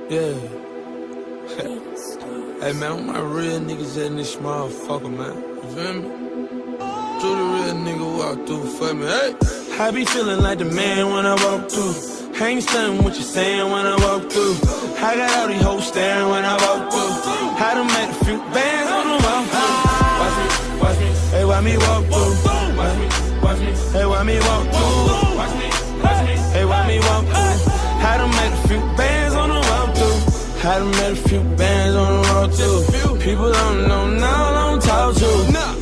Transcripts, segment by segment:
Yeah. Hey man, all my real niggas in this motherfucker, man. You feel me? Do the real nigga walk through for me, hey! I be feeling like the man when I walk through. Ain't stunning what you saying when I walk through. I got all these hoes staring when I walk through. I done made a few bands on the walk through. Watch me, hey, why me walk through? Watch me, hey, why me walk through? Watch me, hey, why me walk through? I done made a few bands on the walk through. I done made a few bands on the walk through. People don't know now, I don't talk to.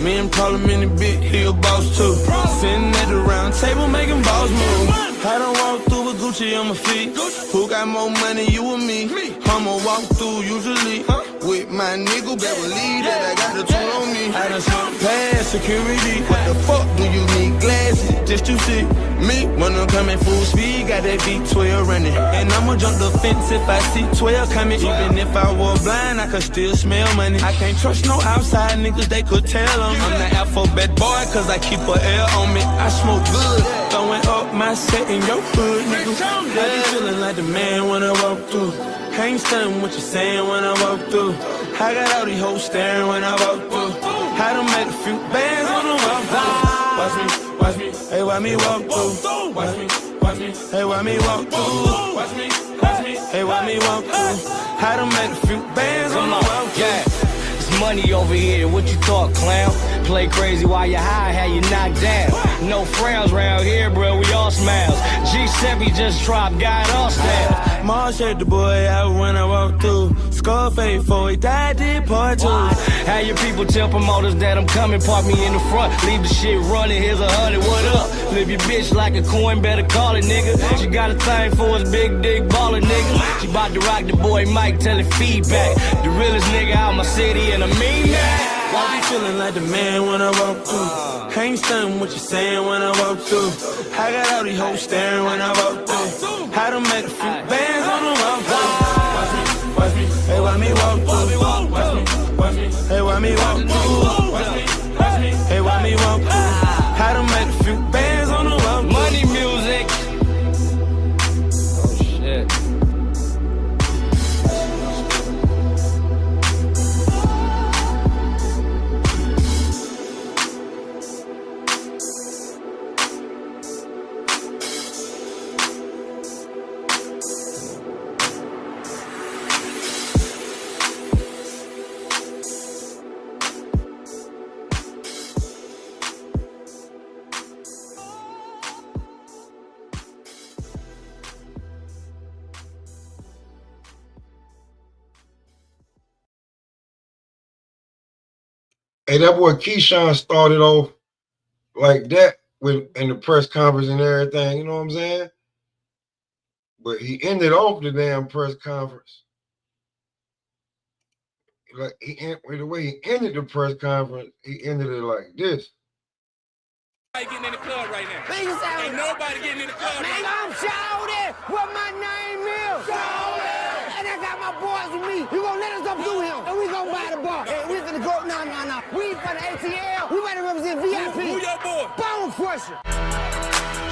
Me and Problem in the big, he a boss too. Sitting at the round table making boss moves. I done walk through with Gucci on my feet. Who got more money, you or me? I'ma walk through usually with my nigga, better believe that I got the tool on me. I done swung past security. What the fuck do you need glasses just to see me? When I'm coming full speed, got that V12 running. And I'ma jump the fence if I see 12 coming. Even if I were blind, I could still smell money. I can't trust no outside niggas, they could tell them I'm the alphabet boy, cause I keep a L on me. I smoke good, throwing up my set in your hood, nigga. I be feeling like the man when I walk through. Ain't stunning what you saying when I walk through. I got all these hoes staring when I walk through. I done made a few bands on the walk through. Watch me, hey, why me walk through? Watch me, hey, why me walk through? Watch me, hey, why me walk through? I done made a few bands on the walk through. Yeah, it's money over here, what you thought, clown? Play crazy while you high, how you knocked down. No frowns round here, bro, we all smiles. G7 just dropped, got all styles. Marsh had the boy out when I walked through. Scarface 4, he died, did part 2. How your people tell promoters that I'm coming, park me in the front, leave the shit running, here's 100, what up? Flip your bitch like a coin, better call it, nigga. She got a thing for his big dick baller, nigga. She bout to rock the boy Mike, tell it feedback. The realest nigga out my city, and I mean that. I be feeling like the man when I walk through. Ain't stunning what you saying when I walk through. I got all these hoes staring when I walk through. I done made a few bands on the walk through. Watch me, hey, why me walk through? Watch me, hey, why me walk through? Watch me, hey, why me walk through? I done made a few bands on the walk through. Money music. Oh shit. Hey, that boy Keyshawn started off like that in the press conference and everything, you know what I'm saying? But he ended off the damn press conference. Like the way he ended the press conference, he ended it like this. Getting in the club right now. Man, Ain't nobody getting in the club right now. I'm Shawty, what my name is. Shawty. And I got my boys with me. You gonna let us up through him. And we gonna buy the bar. And we finna go, no. We for the ATL. We better represent VIP. Who your boy? Bone Crusher.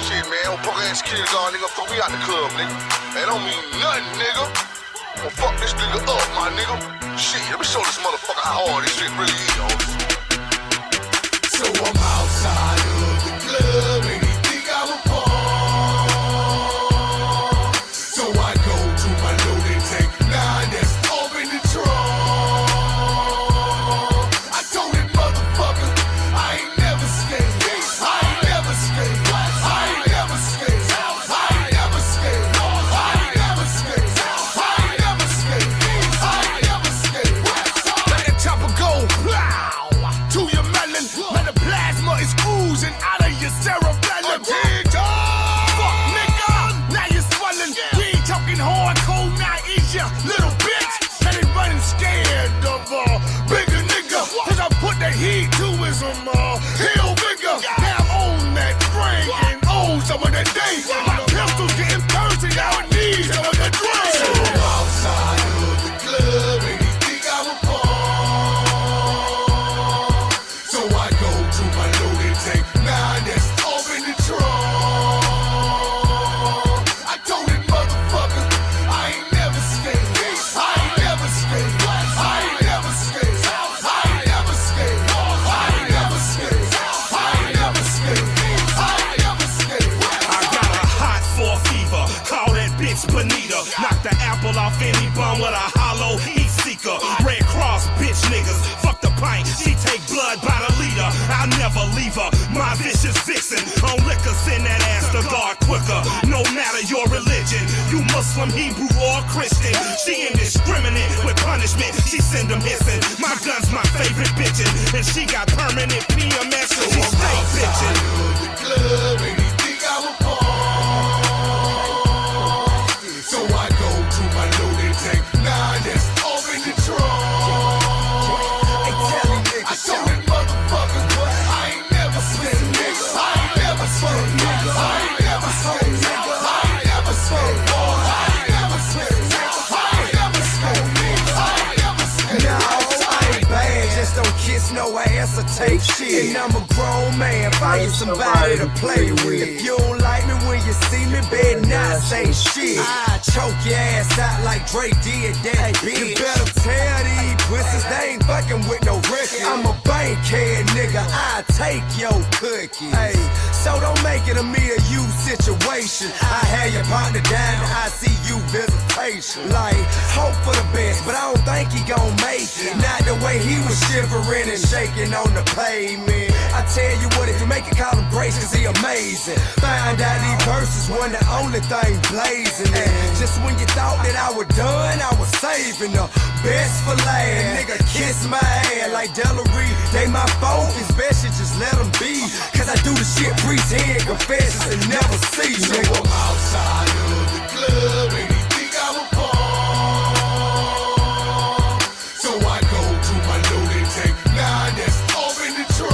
Shit, man, don't poke ass kids on, nigga. Fuck me out the club, nigga. That don't mean nothing, nigga. Gonna fuck this nigga up, my nigga. Shit, let me show this motherfucker how hard this shit really is, yo. So I'm outside of the club and he think I'm a pawn. So I go to my loading tank, nah, that's off in the trunk. I told him, motherfucker, I ain't never skate. I ain't never skate. I ain't never skate. I ain't never skate. I ain't never skate. I ain't never skate. I ain't never skate. Let that chopper go, wow, to your melon. Let the plasma is oozing out of your cerebellum. Fuck, nigga, now you're swelling. We ain't talking hardcore, now is ya, little bitch. And they running scared of bigger nigga. Cause I put that heat to his hill bigger. Now I'm on that ring and own some of that day. My pistol's getting thirsty, now it needs some of the drink. So I'm outside of the club and he think I'm a pawn. So I go to my loading tank, nah, that's off in the trunk. I told him, motherfucker, I ain't never skate. Muslim, Hebrew, or Christian. She indiscriminate with punishment. She send them hissing. My gun's my favorite bitchin', and she got permanent PMS, so she stay bitchin'. The club and he think I'm a pawn. So I go to my loaded tank. Nah, that's off in the trunk. I told that motherfucker, I ain't never spent nigga. I ain't never spent nigga. I ain't never spent nigga. I ain't never spent boy. I ain't never spent nigga. I ain't never spent nigga. I ain't never spent nigga. No, I ain't bad, just don't kiss no ass or take shit. And I'm a grown man, find somebody to play with. If you don't like me when you see me, better not say shit. I choke your ass out like Drake did that bitch. You better tell these pussies they ain't fucking with no record. I'm a bankhead nigga, I take your cookie. Hey, so don't make it a me or you situation. I had your partner down, I see you visitation. Like, hope for the best, but I don't think he gon' make it. Not the way he was shivering and shaking on the pavement. I tell you what, if you make it, call him Grace, cause he amazing. Find out these verses wasn't the only thing blazing. And just when you thought that I was done, I was saving the best for last. Nigga, kiss my ass like Delary. They my focus, best you just let them be. Cause I do the shit, pretend, confessions, and never see. So I'm outside of the club and he think I'm a pawn. So I go to my loaded tank. Nah, that's off in the trunk.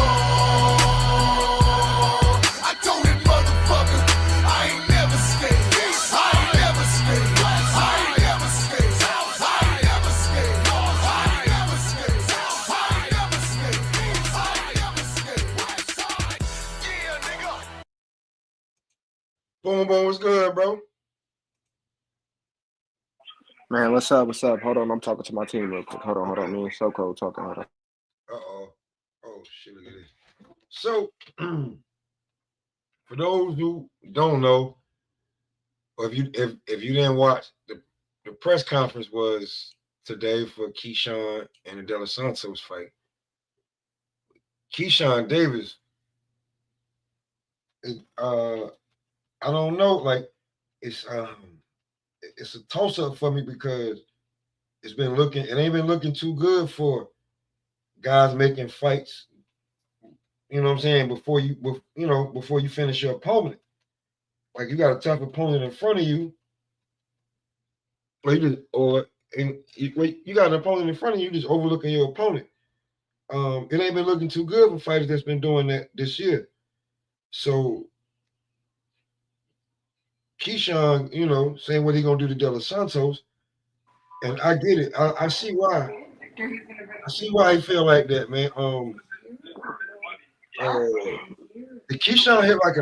I told that motherfucker, I ain't never scared. I ain't never scared. I ain't never scared. I ain't never scared. I ain't never scared. I ain't never scared. I ain't never scared. Yeah, nigga. Boom, boom, what's good, bro? Man, what's up? What's up? Hold on, I'm talking to my team real quick. Hold on. Me and So Cold talking. Hold on. Uh-oh. Oh, shit, look at this. So, for those who don't know, or if you didn't watch, the press conference was today for Keyshawn and the De Los Santos fight. Keyshawn Davis, I don't know, like, it's a toss-up for me because it ain't been looking too good for guys making fights, you know what I'm saying, before you finish your opponent. Like, you got a tough opponent in front of you, you got an opponent in front of you, just overlooking your opponent. It ain't been looking too good for fighters that's been doing that this year. So Keyshawn, saying what he gonna do to De Los Santos, and I get it. I see why. I see why he feel like that, man. The Keyshawn hit like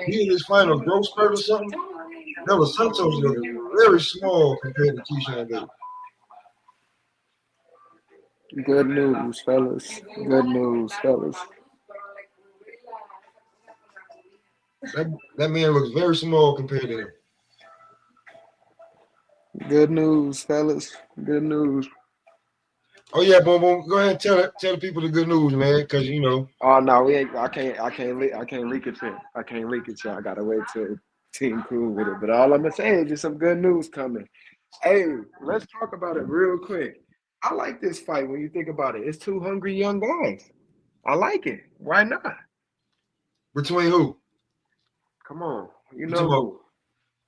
he in his final growth spurt or something. De Los Santos look very small compared to Keyshawn Davis. Good news, fellas. Good news, fellas. That man looks very small compared to him. Good news, fellas. Good news. Oh yeah, boom, boom. Go ahead and tell the people the good news, man, because Oh no, we ain't. I can't leak it yet. I can't leak it yet. I gotta wait till team cool with it. But all I'm gonna say is just some good news coming. Hey, let's talk about it real quick. I like this fight when you think about it. It's two hungry young guys. I like it. Why not? Between who? Come on, you know who.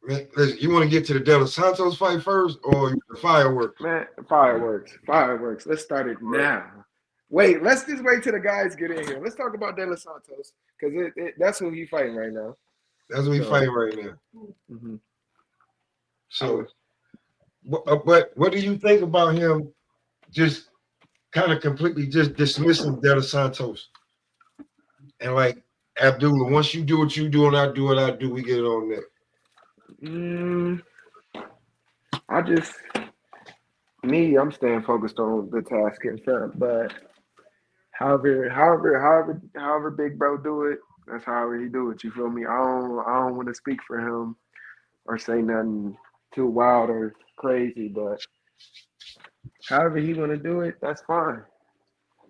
Man, listen, you want to get to the De Los Santos fight first or the fireworks? Man, fireworks. Let's start it now. Wait, let's just wait till the guys get in here. Let's talk about De Los Santos because that's who he's fighting right now. That's who he's fighting right now. Mm-hmm. So, but what do you think about him just kind of completely just dismissing De Los Santos? And like Abdullah, once you do what you do and I do what I do, we get it on there. I'm staying focused on the task in front. But however big bro do it, that's however he do it. You feel me? I don't want to speak for him or say nothing too wild or crazy, but however he want to do it, that's fine.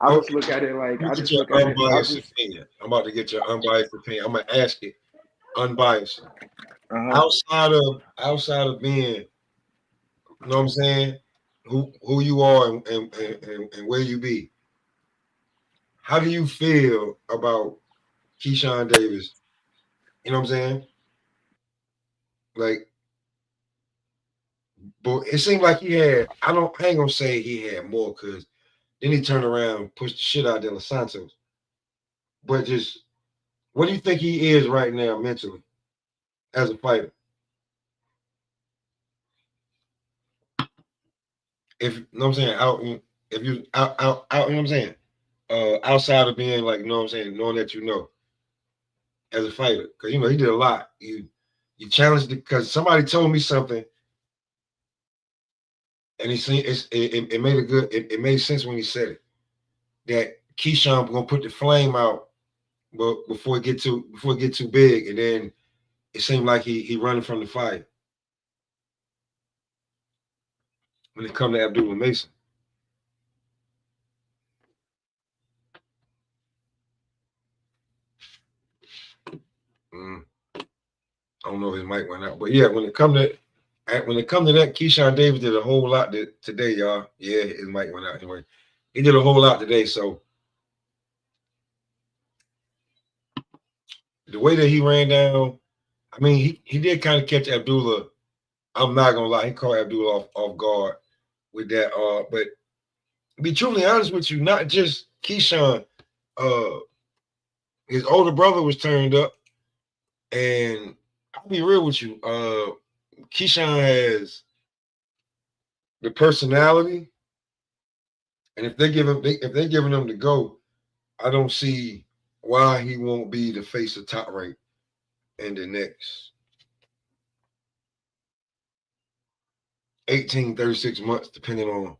I just look at it like I'm about to get your unbiased opinion. I'm gonna ask it unbiased. Outside of being You know what I'm saying? Who you are and where you be. How do you feel about Keyshawn Davis? You know what I'm saying? Like, but it seemed like he had. I ain't gonna say he had more because then he turned around and pushed the shit out of De Los Santos. But just what do you think he is right now mentally as a fighter? If you know what I'm saying, if you out, you know what I'm saying, outside of being like, you know what I'm saying, knowing that you know as a fighter, because you know he did a lot. You challenged it because somebody told me something, and he seen it made a good it made sense when he said it that Keyshawn gonna put the flame out, but before it get too big, and then it seemed like he running from the fire when it come to Abdullah Mason. Mm, I don't know if his mic went out, but yeah, when it come to that, Keyshawn Davis did a whole lot today, y'all. Yeah, his mic went out anyway. He did a whole lot today. So the way that he ran down, I mean, he did kind of catch Abdullah. I'm not gonna lie, he caught Abdullah off guard with that. But to be truly honest with you, not just Keyshawn, uh, his older brother was turned up, and I'll be real with you, Keyshawn has the personality, and if they're giving him the go, I don't see why he won't be the face of Top Rank in the next 18, 36 months, depending on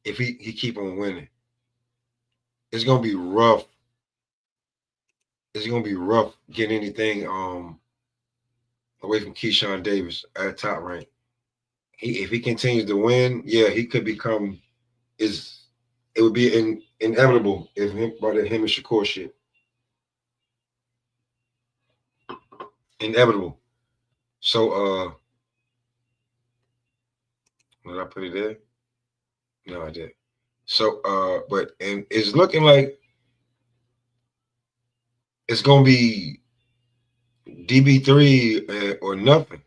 if he keep on winning. It's gonna be rough. It's gonna be rough getting anything away from Keyshawn Davis at Top Rank. If he continues to win, yeah, he could become is it would be inevitable if him and Shakur shit. Inevitable. So did I put it there? No, I did. So but and it's looking like it's gonna be DB3 or nothing.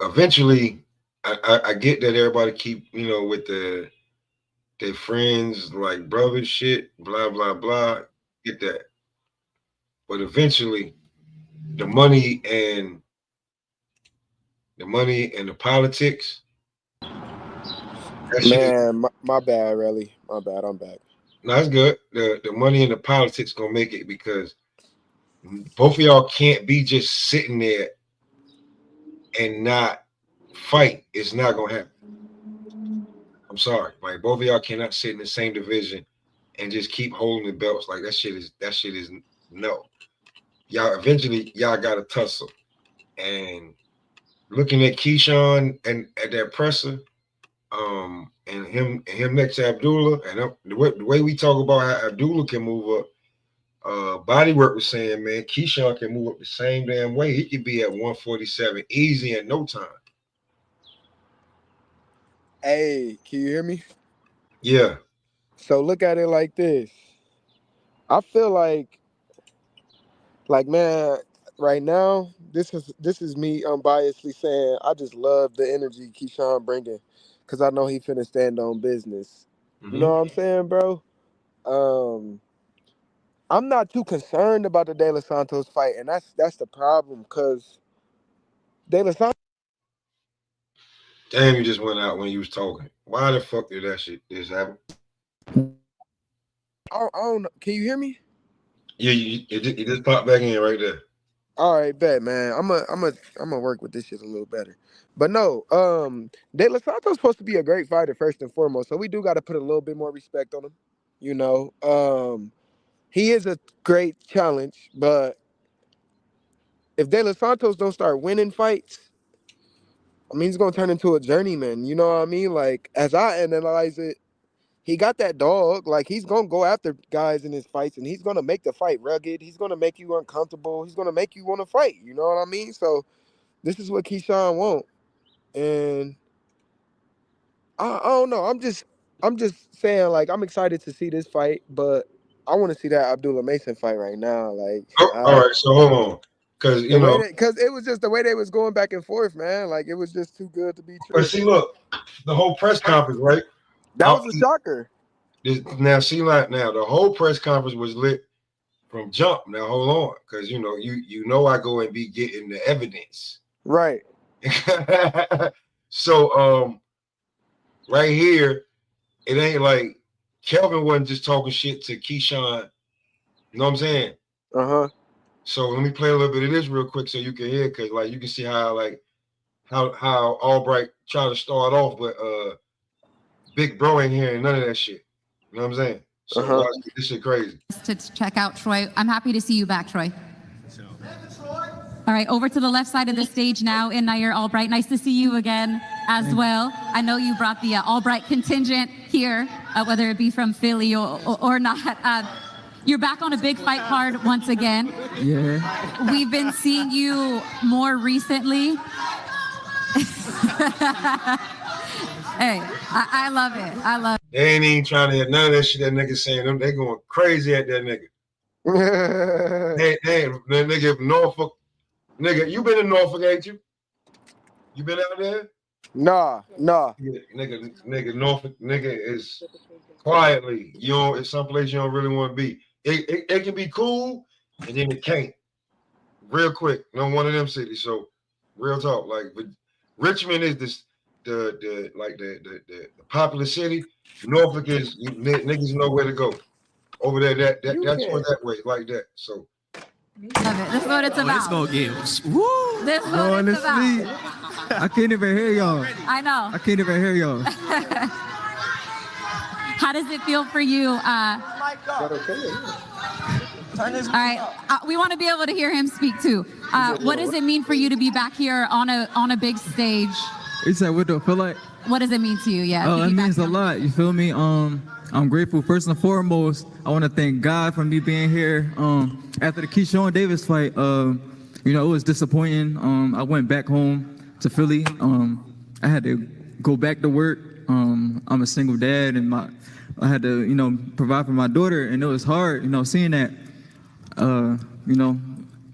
Eventually, I get that everybody keep with their friends like brothers shit, blah blah blah. Get that, but eventually, the money and the politics. That shit is Man, my bad, really. My bad. I'm back. no, that's good. The money and the politics gonna make it because both of y'all can't be just sitting there and not fight. It's not gonna happen. I'm sorry, like both of y'all cannot sit in the same division and just keep holding the belts. Like that shit is no. Y'all eventually y'all got to tussle. And looking at Keyshawn and at that presser, and him next to Abdullah, and the way we talk about how Abdullah can move up. Bodywork was saying, man, Keyshawn can move up the same damn way. He could be at 147 easy in no time. Hey, can you hear me? Yeah. So look at it like this. I feel like man, right now, this is me unbiasedly saying I just love the energy Keyshawn bringing, cause I know he finna stand on business. You know what I'm saying, bro? Um, I'm not too concerned about the De Los Santos fight, and that's the problem, cause De Los Santos. Damn, you just went out when you was talking. Why the fuck did that shit just happen? I don't know. Can you hear me? Yeah, it just popped back in right there. All right, bet, man. I'm gonna work with this shit a little better. But no, De Los Santos supposed to be a great fighter first and foremost, so we do got to put a little bit more respect on him. You know, he is a great challenge, but if De Los Santos don't start winning fights, I mean, he's gonna turn into a journeyman. You know what I mean? Like as I analyze it, he got that dog. Like he's gonna go after guys in his fights, and he's gonna make the fight rugged. He's gonna make you uncomfortable. He's gonna make you want to fight. You know what I mean? So this is what Keyshawn want, and I don't know. I'm just saying, like, I'm excited to see this fight, but I want to see that Abdullah Mason fight right now. Like, all right, so hold on, because you know, because it was just the way they was going back and forth, man. Like, it was just too good to be true. but see, look, the whole press conference, right? That was a shocker. Now, see, like, now the whole press conference was lit from jump. Now, hold on, because you know, I go and be getting the evidence, right? So, right here, it ain't like Kelvin wasn't just talking shit to Keyshawn. You know what I'm saying? So let me play a little bit of this real quick so you can hear, because like you can see how Albright tried to start off, but Big Bro ain't hearing none of that shit. You know what I'm saying? So watch, this shit crazy. To check out Troy. I'm happy to see you back, Troy. All right, over to the left side of the stage now in Nair Albright. Nice to see you again as well. I know you brought the Albright contingent here, whether it be from Philly or not. You're back on a big fight card once again. Yeah. We've been seeing you more recently. Hey, I love it. I love it. They ain't even trying to hear none of that shit that nigga saying. They going crazy at that nigga. That nigga from Norfolk. Nigga, you been in Norfolk, ain't you? You been out there? Nah. Nigga, Norfolk, nigga is quietly. It's someplace you don't really want to be. It can be cool, and then it can't. Real quick, one of them cities. So, real talk. Like, but Richmond is the popular city. Norfolk is niggas know where to go. Over there, that's where that way, like that. So. Love it. This is what it's about. Let's go get woo. This is what it's about. I can't even hear y'all. I know. I can't even hear y'all. How does it feel for you? All right, we want to be able to hear him speak too. What does it mean for you to be back here on a big stage? You said what do I feel like? What does it mean to you? Yeah. Oh, it means a lot. You feel me? I'm grateful. First and foremost, I want to thank God for me being here. After the Keyshawn Davis fight, it was disappointing. I went back home to Philly. I had to go back to work. I'm a single dad, and I had to, provide for my daughter, and it was hard, seeing that,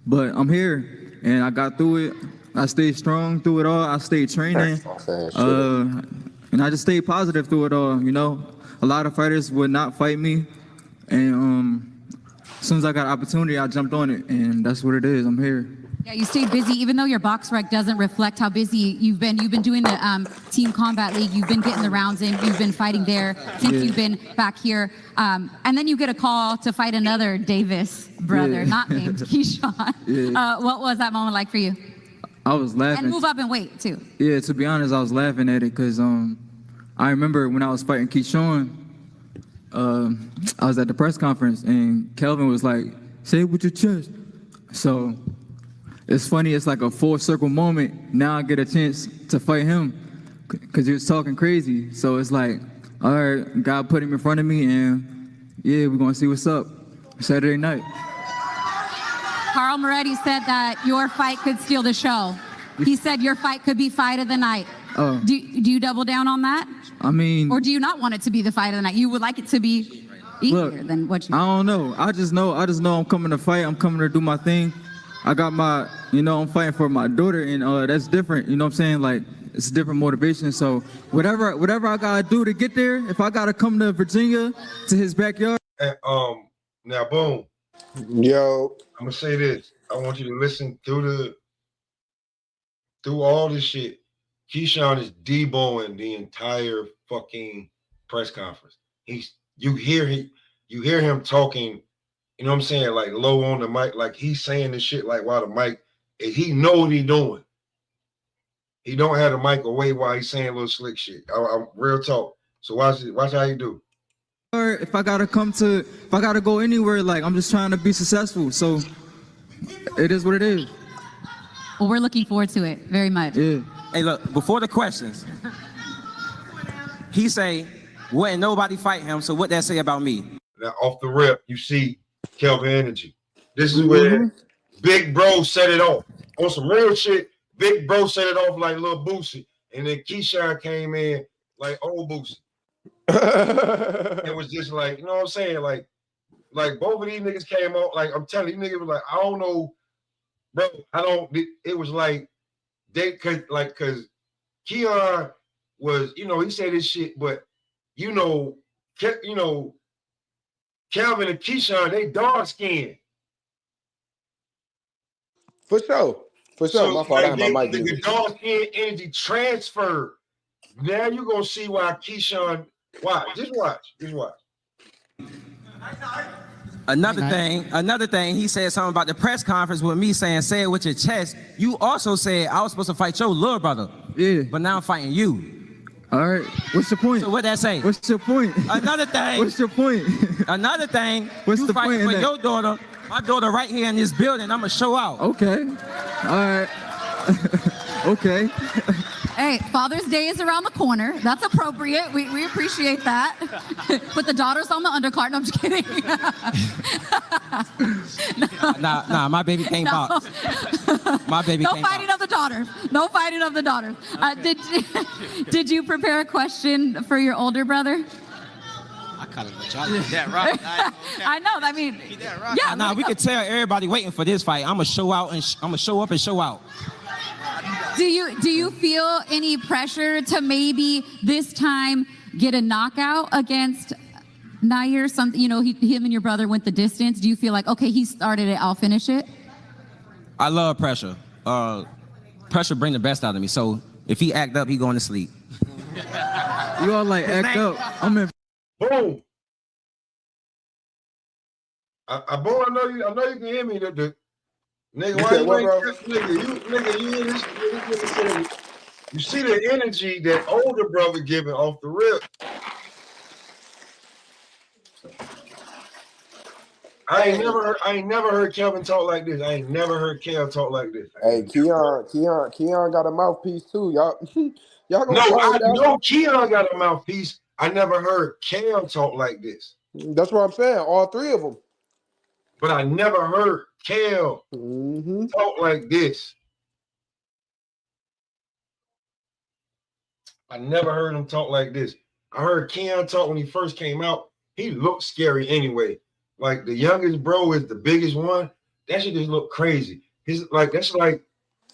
But I'm here, and I got through it. I stayed strong through it all. I stayed training, and I just stayed positive through it all. A lot of fighters would not fight me, and as soon as I got an opportunity, I jumped on it, and that's what it is. I'm here. Yeah, you stayed busy, even though your box rec doesn't reflect how busy you've been. You've been doing the Team Combat League. You've been getting the rounds in. You've been fighting there since you've been back here. And then you get a call to fight another Davis brother, not named Keyshawn. What was that moment like for you? I was laughing. And move up and weight, too. Yeah, to be honest, I was laughing at it because I remember when I was fighting Keyshawn, I was at the press conference, and Kelvin was like, say it with your chest. So it's funny, it's like a full circle moment. Now I get a chance to fight him because he was talking crazy. So it's like, all right, God put him in front of me, and yeah, we're going to see what's up Saturday night. Carl Moretti said that your fight could steal the show. He said your fight could be fight of the night. Oh. Do you double down on that? I mean... Or do you not want it to be the fight of the night? You would like it to be easier than what you... I don't know. I just know I'm coming to fight. I'm coming to do my thing. I got my, I'm fighting for my daughter, and that's different. You know what I'm saying? Like, it's a different motivation. So whatever I got to do to get there, if I got to come to Virginia, to his backyard... Now, boom. Yo. I'm going to say this. I want you to listen through all this shit. Keyshawn is deboing the entire fucking press conference. You hear him talking, you know what I'm saying, like low on the mic, like he's saying this shit like while the mic, and he know what he doing. He don't have the mic away while he's saying little slick shit. I'm real talk. So watch how you do. If I gotta go anywhere, like I'm just trying to be successful. So it is what it is. Well, we're looking forward to it very much. Yeah. Hey, look, before the questions, he say, wouldn't nobody fight him, so what that say about me? Now, off the rip, you see Kelvin energy. This is where Big Bro set it off. On some real shit, Big Bro set it off like Lil Boosie. And then Keyshawn came in like old Boosie. It was just like, you know what I'm saying? Like both of these niggas came out. Like I'm telling you, niggas was like, I don't know, bro. It was like cause Keon was, he said this shit, but Calvin and Keyshawn, they dark skinned. For sure. So, my fault. I had my mic the dark skin energy transferred. Now you're gonna see why Keyshawn. Just watch. Another thing, he said something about the press conference with me saying, say it with your chest. You also said I was supposed to fight your little brother. Yeah. But now I'm fighting you. All right. What's the point? So what that say? What's your point? Another thing. What's your point? Another thing. What's you the fighting point for in your daughter. My daughter right here in this building. I'm gonna show out. Okay. All right. Okay. Hey, Father's Day is around the corner. That's appropriate. We appreciate that. Put the daughters on the undercard. No, I'm just kidding. Nah, my baby can't box. My baby can't box. No fighting of the daughters. No fighting of the daughters. Did you prepare a question for your older brother? I kind of let y'all get that right. I know. I mean, yeah. Nah, we could tell everybody waiting for this fight. I'm gonna show out and I'm gonna show up and show out. Do you feel any pressure to maybe this time get a knockout against Nair? Something, him and your brother went the distance. Do you feel like, okay, he started it, I'll finish it? I love pressure. Pressure bring the best out of me. So if he act up, he going to sleep. You all like act up. I'm in. Boom. I know you can hear me. Nigga, why you ain't you see the energy that older brother giving off the rip. I ain't never heard Kelvin talk like this. I ain't never heard Kel talk like this. Hey, Keon got a mouthpiece too. Y'all gonna No, I know Keon got a mouthpiece. I never heard Kel talk like this. That's what I'm saying. All three of them. But I never heard Kel talk like this. I never heard him talk like this. I heard Keon talk when he first came out. He looked scary anyway. Like the youngest bro is the biggest one. That shit just look crazy. That's like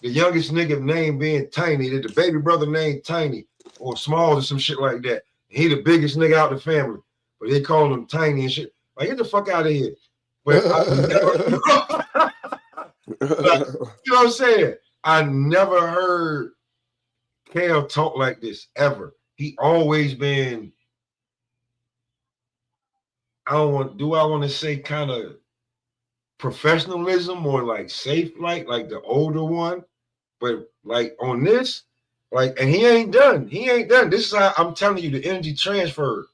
the youngest nigga name being Tiny. That the baby brother named Tiny or Smalls or some shit like that. He the biggest nigga out the family, but they call him Tiny and shit. Like, get the fuck out of here. But you know what I'm saying? I never heard Kel talk like this ever. He always been, I want to say kind of professionalism or like safe, like the older one. But like on this, like, and he ain't done. This is how I'm telling you, the energy transferred.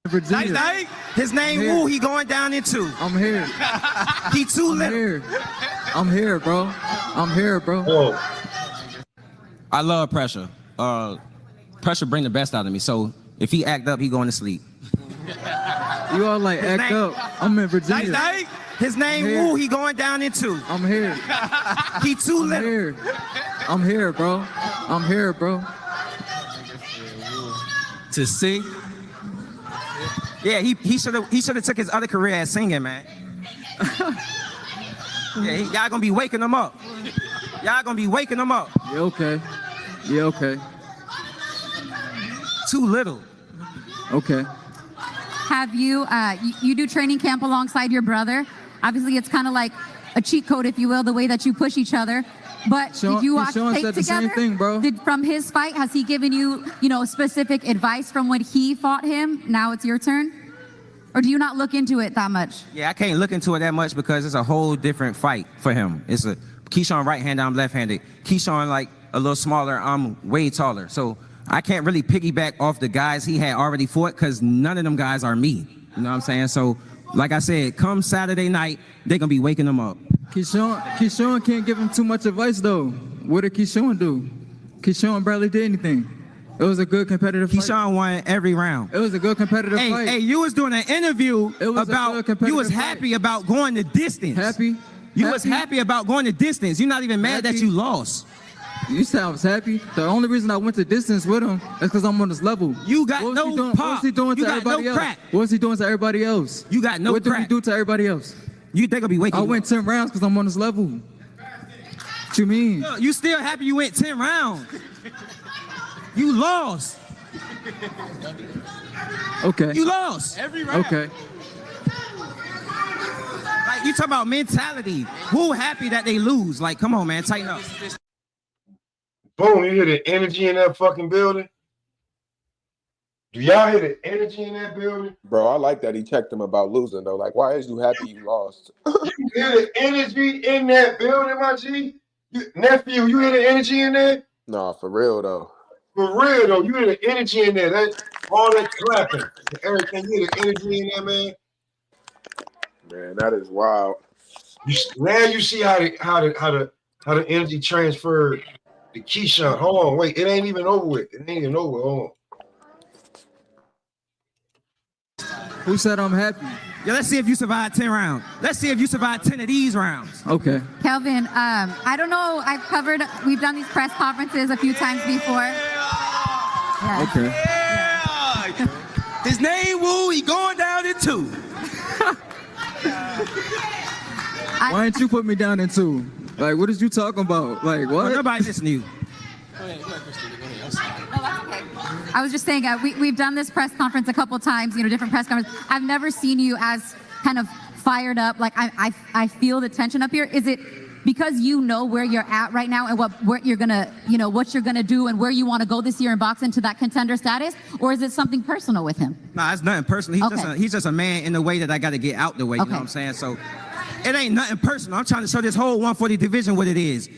Virginia. His name Woo, he going down in 2. I'm here. He too little. I'm here, bro. Oh. I love pressure. Pressure bring the best out of me. So if he act up, he going to sleep. You all like act up. I'm in Virginia. His name Woo, he going down in 2. I'm here. He too little. I'm here, bro. To sing? Yeah, he should have took his other career as singing, man. Yeah, y'all gonna be waking him up. Yeah, okay. Too little. Okay. Have you, you do training camp alongside your brother? Obviously, it's kind of like a cheat code, if you will, the way that you push each other. But did you watch tape together? The same thing, bro. From his fight, has he given you, specific advice from when he fought him? Now it's your turn? Or do you not look into it that much? Yeah, I can't look into it that much because it's a whole different fight for him. It's a Keyshawn right-handed, I'm left-handed. Keyshawn like a little smaller, I'm way taller. So I can't really piggyback off the guys he had already fought because none of them guys are me. You know what I'm saying? So like I said, come Saturday night, they're going to be waking them up. Keyshawn can't give him too much advice, though. What did Keyshawn do? Keyshawn barely did anything. It was a good competitive fight. Keyshawn won every round. It was a good competitive fight. Hey, you was doing an interview about, you was happy about going the distance. Happy? You was happy about going the distance. You're not even mad that you lost. You said I was happy. The only reason I went to distance with him is because I'm on this level. You got What was no he doing? pop. What was he doing You to got everybody no else? crack. What was he doing to everybody else? You got no What did crack. we do to everybody else? You think I'll be waking I you went up? 10 rounds because I'm on this level. What you mean? You still happy you went 10 rounds? You lost. Okay. You lost. Every round. Okay. Like, you talking about mentality. Who happy that they lose? Like, come on, man, tighten up. Boom, you hear the energy in that fucking building? Do y'all hear the energy in that building? Bro, I like that he checked him about losing though. Like, why is you happy you lost? You hear the energy in that building, my G? Nephew, you hear the energy in there? Nah, for real though. For real though, you hear the energy in there. That all that clapping, everything. You hear the energy in there, man. Man, that is wild. Now you see how the energy transferred to Keyshawn. Hold on, wait, it ain't even over with. It ain't even over. Hold on. Who said I'm happy? Yeah, let's see if you survive 10 rounds. Let's see if you survive 10 of these rounds. Okay. Kelvin, I don't know. We've done these press conferences a few times before. Yeah. Okay. Yeah. His name Woo, he going down in 2. Why didn't you put me down in 2? Like, what is you talking about? Like, what? Well, nobody listening to you. I was just saying, we've done this press conference a couple times, different press conferences. I've never seen you as kind of fired up. Like, I feel the tension up here. Is it because you know where you're at right now and what you're gonna, what you're gonna do and where you want to go this year and box into that contender status? Or is it something personal with him? Nah, it's nothing personal. He's just a man in the way that I got to get out the way. You know what I'm saying? So it ain't nothing personal. I'm trying to show this whole 140 division what it is.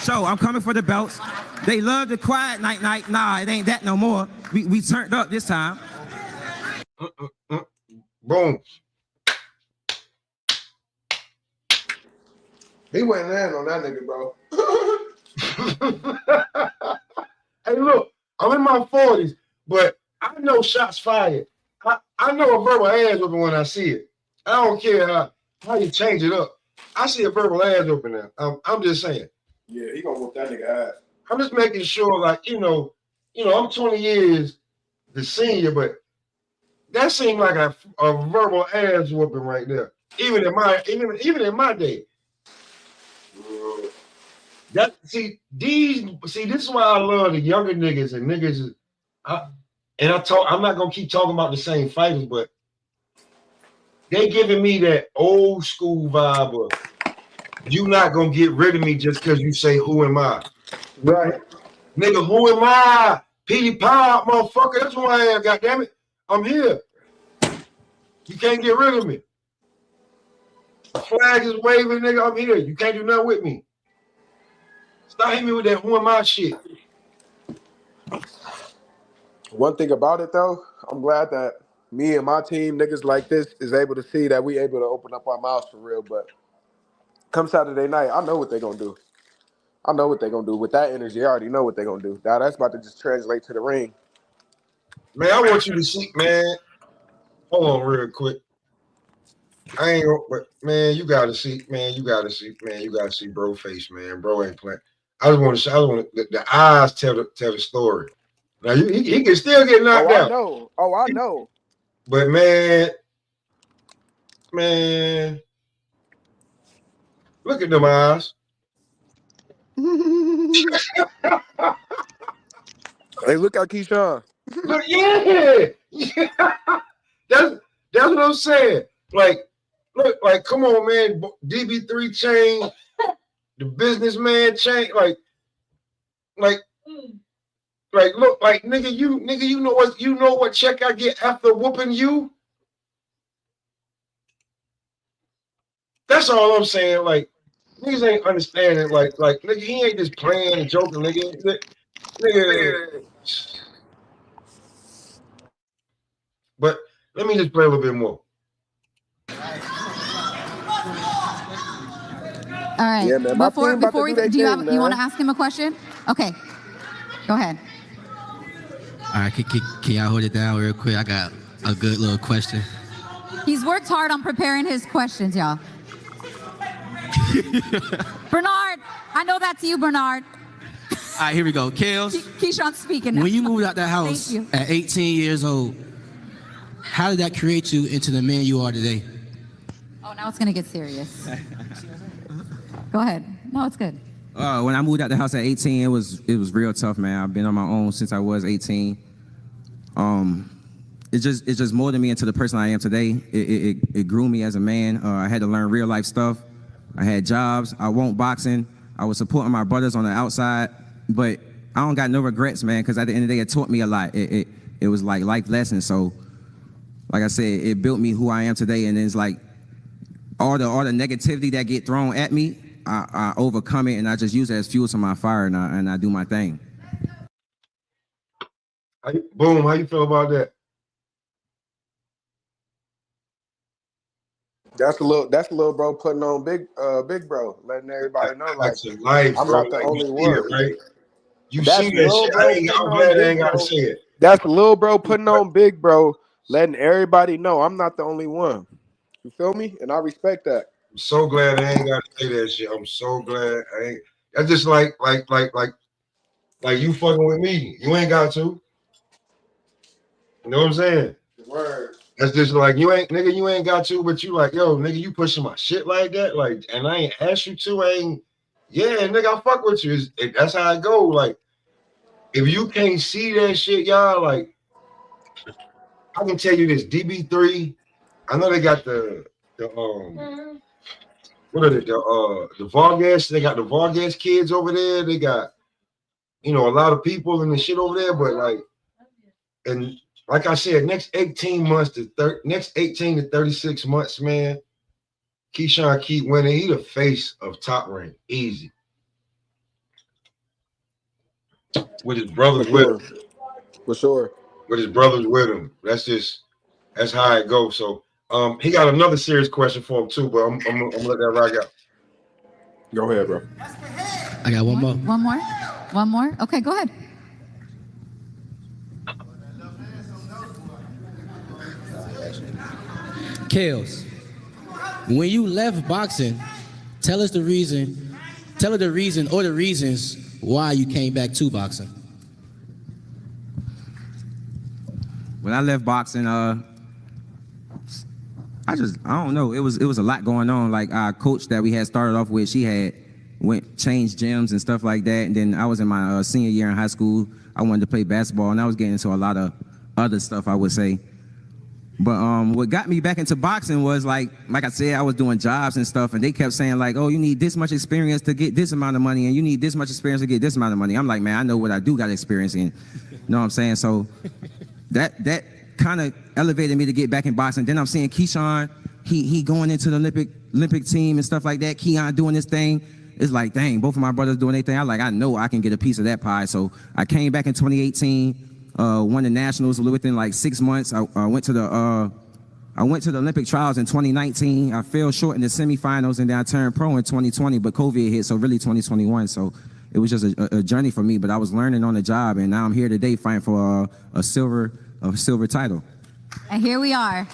So I'm coming for the belts. They love the quiet night. Nah, it ain't that no more. We turned up this time. Boom. He went in on that nigga, bro. Hey, look, I'm in my 40s, but I know shots fired. I know a verbal ass whooping when I see it. I don't care how you change it up. I see a verbal ass whooping now. I'm just saying. Yeah, he gonna whoop that nigga ass. I'm just making sure, like, I'm 20 years the senior, but that seemed like a verbal ass whooping right there. Even in my day. This is why I love the younger niggas and niggas. I'm not gonna keep talking about the same fighters, but they giving me that old school vibe of you not gonna get rid of me just because you say who am I? Right. Nigga, who am I? Petey Pop, motherfucker. That's who I am, goddammit. I'm here. You can't get rid of me. The flag is waving, nigga. I'm here. You can't do nothing with me. Stop hitting me with that who am I shit. One thing about it though, I'm glad that me and my team, niggas like this, is able to see that we able to open up our mouths for real. But come Saturday night, I know what they're gonna do. I know what they're gonna do. With that energy, I already know what they're gonna do. Now that's about to just translate to the ring. Man, I want you to see, man. Hold on real quick. I ain't gonna, but man, you gotta see bro face, man. Bro ain't playing. I just want to the eyes tell the story. Now he can still get knocked out. I know. But man, look at them eyes. Hey, look at Keyshawn. Look, yeah. That's what I'm saying. Like, look, like, come on, man. DB3 chain, the businessman chain, like, look, like, nigga, you know what check I get after whooping you? That's all I'm saying. Like, niggas ain't understanding. Like, nigga, he ain't just playing and joking, nigga. Nigga. But let me just play a little bit more. All right. Yeah, man. Before you want to ask him a question? Okay. Go ahead. All right, can y'all hold it down real quick? I got a good little question. He's worked hard on preparing his questions, y'all. Bernard, I know that's you, Bernard. right, here we go. Kels, Keyshawn's speaking now. when you moved out that house Thank you. at 18 years old, how did that create you into the man you are today? Oh, now it's gonna get serious. Go ahead. No, it's good. When I moved out the house at 18, it was real tough, man. I've been on my own since I was 18. It just molded me into the person I am today. It grew me as a man. I had to learn real life stuff. I had jobs. I won't boxing. I was supporting my brothers on the outside, but I don't got no regrets, man, because at the end of the day, it taught me a lot. It was like life lessons. So, like I said, it built me who I am today, and it's like all the negativity that get thrown at me, I overcome it, and I just use it as fuel to my fire, and I do my thing. Boom, how you feel about that? That's a little bro putting on big bro, letting everybody know like That's a life, I'm bro. not the Like, only you see one. it, right? You That's see that little shit. bro I'm putting glad on I ain't big gotta bro. say it. That's little bro putting on big bro, letting everybody know I'm not the only one. You feel me? And I respect that. I'm so glad I ain't gotta say that shit. I'm so glad I ain't. That's just like you fucking with me. You ain't got to. You know what I'm saying? Word. That's just like you ain't got to, but you like, yo, nigga, you pushing my shit like that, like, and I ain't asked you to, yeah, nigga, I fuck with you. That's how I go. Like, if you can't see that shit, y'all, like, I can tell you this, DB3, I know they got the what are they, the Vargas, they got the Vargas kids over there, they got, a lot of people and the shit over there, but like, and like I said, next 18 to 36 months, man, Keyshawn keep winning. He the face of Top Rank, easy. With his brothers with him. For sure. With his brothers with him. That's how it goes. So he got another serious question for him too, but I'm gonna let that rock out. Go ahead, bro. I got one more. One more? Okay, go ahead. Kels, when you left boxing, tell us the reason or the reasons why you came back to boxing. When I left boxing, I don't know. It was a lot going on. Like our coach that we had started off with, she had changed gyms and stuff like that. And then I was in my senior year in high school. I wanted to play basketball, and I was getting into a lot of other stuff, I would say. But what got me back into boxing was like I said, I was doing jobs and stuff, and they kept saying like, oh, you need this much experience to get this amount of money, and you need this much experience to get this amount of money. I'm like, man, I know what I do got experience in. You know what I'm saying? So that kind of elevated me to get back in boxing. Then I'm seeing Keyshawn, he going into the Olympic team and stuff like that. Keon doing this thing. It's like, dang, both of my brothers doing their thing. I know I can get a piece of that pie. So I came back in 2018. Won the nationals within like 6 months. I went to the Olympic trials in 2019. I fell short in the semifinals, and then I turned pro in 2020. But COVID hit, so really 2021. So it was just a journey for me. But I was learning on the job, and now I'm here today fighting for a silver title. And here we are.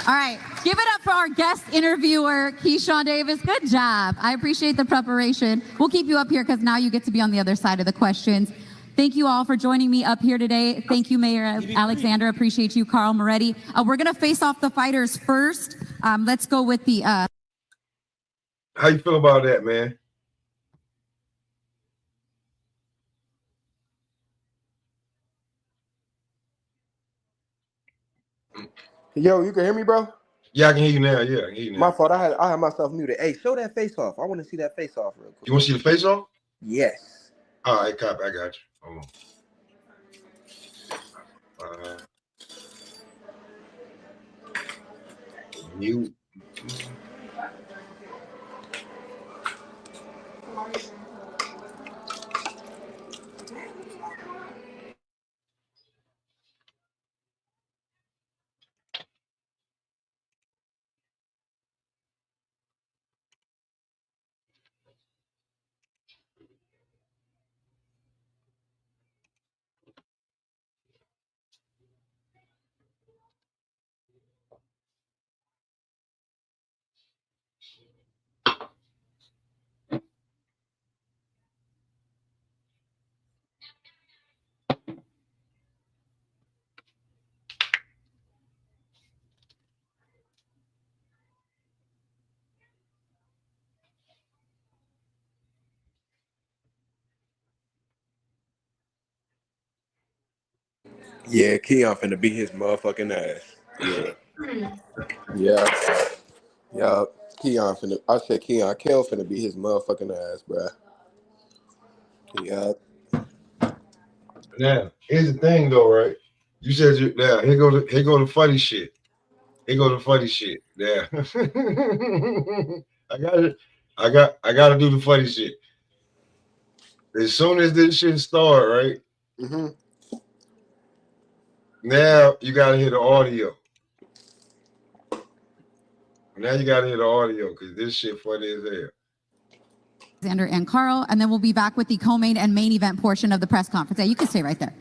All right, give it up for our guest interviewer, Keyshawn Davis. Good job. I appreciate the preparation. We'll keep you up here because now you get to be on the other side of the questions. Thank you all for joining me up here today. Thank you, Mayor Alexander. Appreciate you, Carl Moretti. We're going to face off the fighters first. Let's go with the... How you feel about that, man? Yo, you can hear me, bro? Yeah, I can hear you now. Yeah, I can hear you now. My fault. I had myself muted. Hey, show that face off. I want to see that face off real quick. You want to see the face off? Yes. All right, copy. I got you. Hold on. Mute. Yeah, Keon finna beat his motherfucking ass. Yeah. Yeah. Keon finna. I said Keon. Kel finna beat his motherfucking ass, bruh. Yeah. Now, here's the thing though, right? You said you now here go the funny shit. Here go the funny shit. Yeah. I gotta do the funny shit. As soon as this shit start, right? Mm-hmm. Now you gotta hear the audio. Now you gotta hear the audio because this shit funny as hell. Alexander and Carl, and then we'll be back with the co-main and main event portion of the press conference. Yeah, you can stay right there.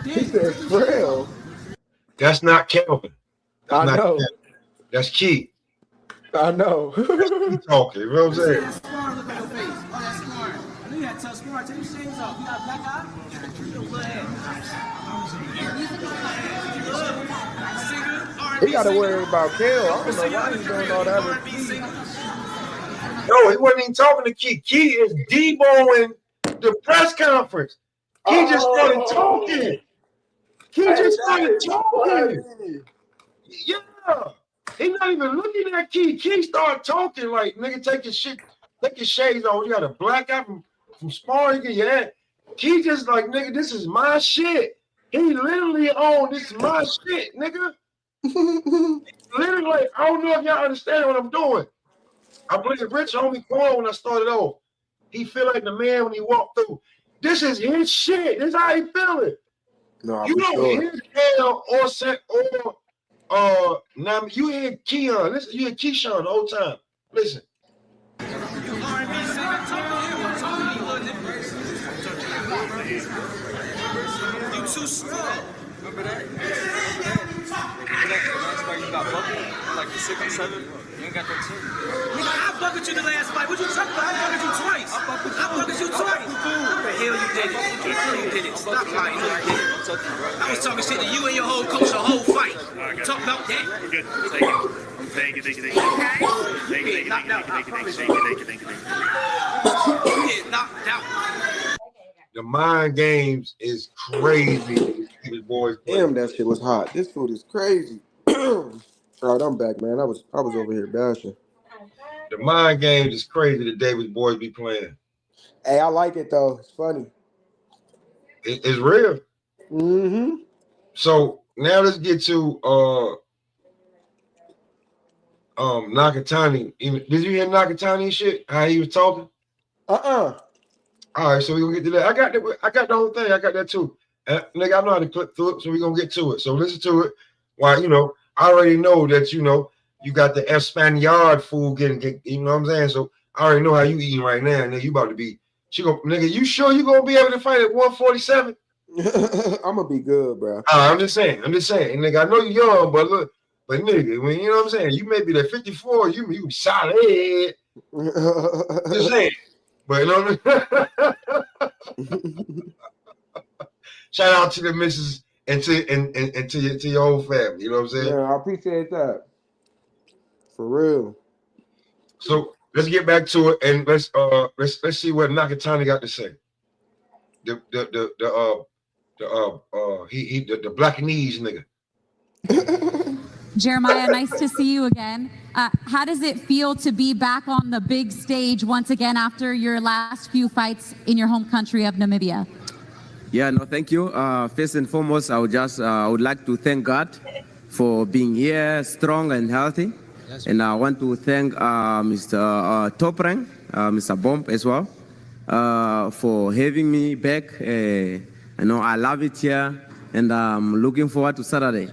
He said frail. That's not Kelvin. I know. Kelvin. That's Key. I know. He's talking. You know what I'm saying? He got to worry about Kel. I don't know why he's doing all that with Key. No, he wasn't even talking to Key. Key is deboing the press conference. Key just started talking. Key just started talking. Yeah. He's not even looking at Key. Key started talking like, nigga, take your shades off. You got a black eye from sparring. You get your head. Key just like, nigga, this is my shit. He literally owned this is my shit, nigga. Literally, like, I don't know if y'all understand what I'm doing. I believe Rich homie Quan when I started off. He feel like the man when he walked through. This is his shit. This is how he feeling. No, you don't hear Kel or now you hear Keon. Listen, you hear Keyshawn the whole time. Listen. You too slow. Remember that? You got buckled like the 6 and 7. You ain't got that team. Nigga, I buckled you the last fight. What you talking about? I buckled you twice. I buckled you twice. What the hell you did it? You did it. Stop lying. You did it. I was talking shit to you and your whole coach the whole fight. Talk about that. We're good. Thank you. Thank you. Knocked out. Get knocked out. The mind games is crazy. Boys, damn, that shit was hot. This food is crazy. All right, I'm back, man. I was over here bashing. The mind games is crazy. The Davis boys be playing. Hey, I like it though. It's funny. It's real. Mm-hmm. So now let's get to Nakatani. Did you hear Nakatani shit? How he was talking? All right, so we're gonna get to that. I got the whole thing. I got that too. Nigga, I know how to click through it, so we're gonna get to it. So listen to it. Why, I already know that you got the Espanyard food getting, you know what I'm saying? So I already know how you eating right now, nigga. You about to be nigga, you sure you gonna be able to fight at 147? I'm gonna be good, bro. I'm just saying. Nigga, I know you're young, but look, nigga, when you know what I'm saying, you may be at 54, you be solid. Just saying. But shout out to the missus and to your whole family. You know what I'm saying? Yeah, I appreciate that. For real. So let's get back to it and let's see what Nakatani got to say. The Blackanese nigga. Jeremiah, nice to see you again. How does it feel to be back on the big stage once again after your last few fights in your home country of Namibia? Yeah, no, thank you. First and foremost, I would like to thank God for being here, strong and healthy. And I want to thank Mr. Toprang, Mr. Bomb as well, for having me back. I know I love it here, and I'm looking forward to Saturday.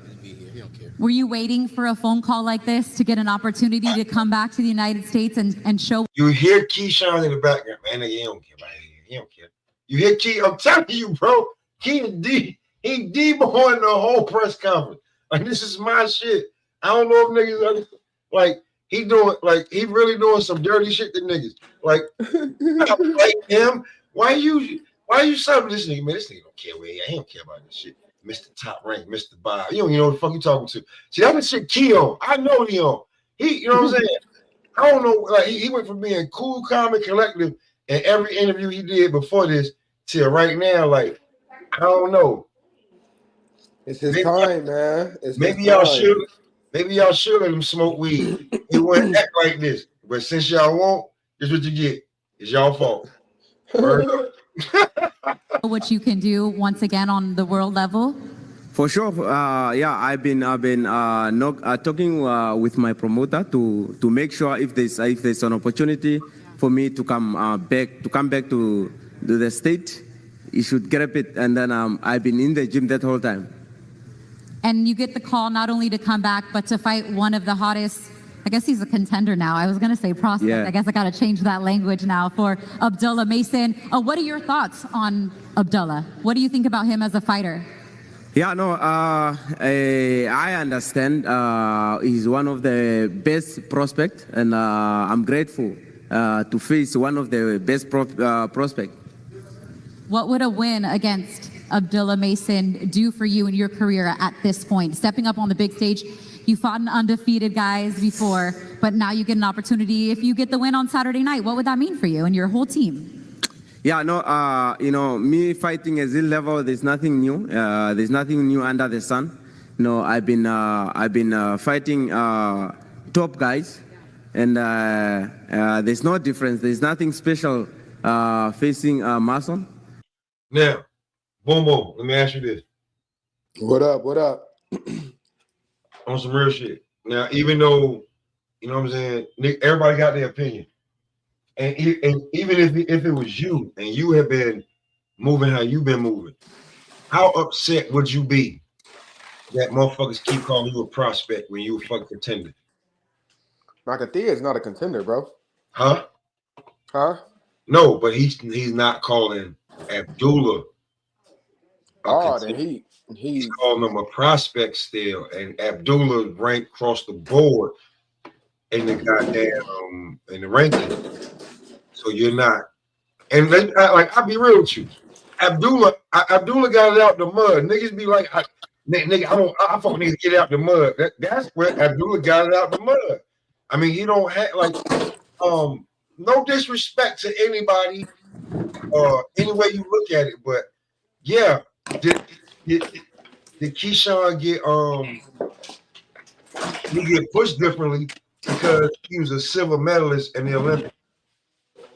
Were you waiting for a phone call like this to get an opportunity to come back to the United States and show? You hear Keyshawn in the background, man. He don't care about it. He don't care. You hear Key? I'm telling you, bro. He deboing the whole press conference. Like, this is my shit. I don't know if niggas like he really doing some dirty shit to niggas. Like him. Why you subbing this nigga? Man, this nigga don't care where he at. He don't care about this shit. Mr. Top Rank, Mr. Bob. You don't even know what the fuck you talking to. See, that's the shit Keon. I know Leon. You know what I'm saying? I don't know. Like he went from being cool, calm, and collective in every interview he did before this till right now. Like, I don't know. It's his time, man. It's Maybe his y'all time. should. Maybe y'all should let him smoke weed. He wouldn't act like this. But since y'all won't, this is what you get. It's y'all fault. What you can do once again on the world level? For sure, yeah. I've been talking with my promoter to make sure if there's an opportunity for me to come back to the state, he should grab it. And then I've been in the gym that whole time. And you get the call not only to come back, but to fight one of the hottest. I guess he's a contender now. I was going to say prospect. Yeah. I guess I got to change that language now for Abdullah Mason. What are your thoughts on Abdullah? What do you think about him as a fighter? Yeah, no, I understand. He's one of the best prospects, and I'm grateful to face one of the best prospects. What would a win against Abdullah Mason do for you in your career at this point? Stepping up on the big stage, you fought an undefeated guys before, but now you get an opportunity. If you get the win on Saturday night, what would that mean for you and your whole team? Yeah, no, you know, me fighting at this level, there's nothing new. There's nothing new under the sun. No, I've been fighting top guys, and there's no difference. There's nothing special facing Mason. Now, boom, boom. Let me ask you this. What up? What up? On some real shit. Now, even though, you know what I'm saying, Nick, everybody got their opinion. And even if it was you and you have been moving how you've been moving, how upset would you be that motherfuckers keep calling you a prospect when you a fucking contender? Nakathia is not a contender, bro. Huh? Huh? No, but he's not calling Abdullah. Oh, then he's calling him a prospect still, and Abdullah ranked across the board in the goddamn in the ranking. So you're not. And I'll be real with you. Abdullah got it out the mud. Niggas be like, nigga, I fuck niggas get out the mud. That's where Abdullah got it out the mud. I mean, you don't have like no disrespect to anybody any way you look at it, but yeah, did Keyshawn get pushed differently because he was a silver medalist in the Olympics?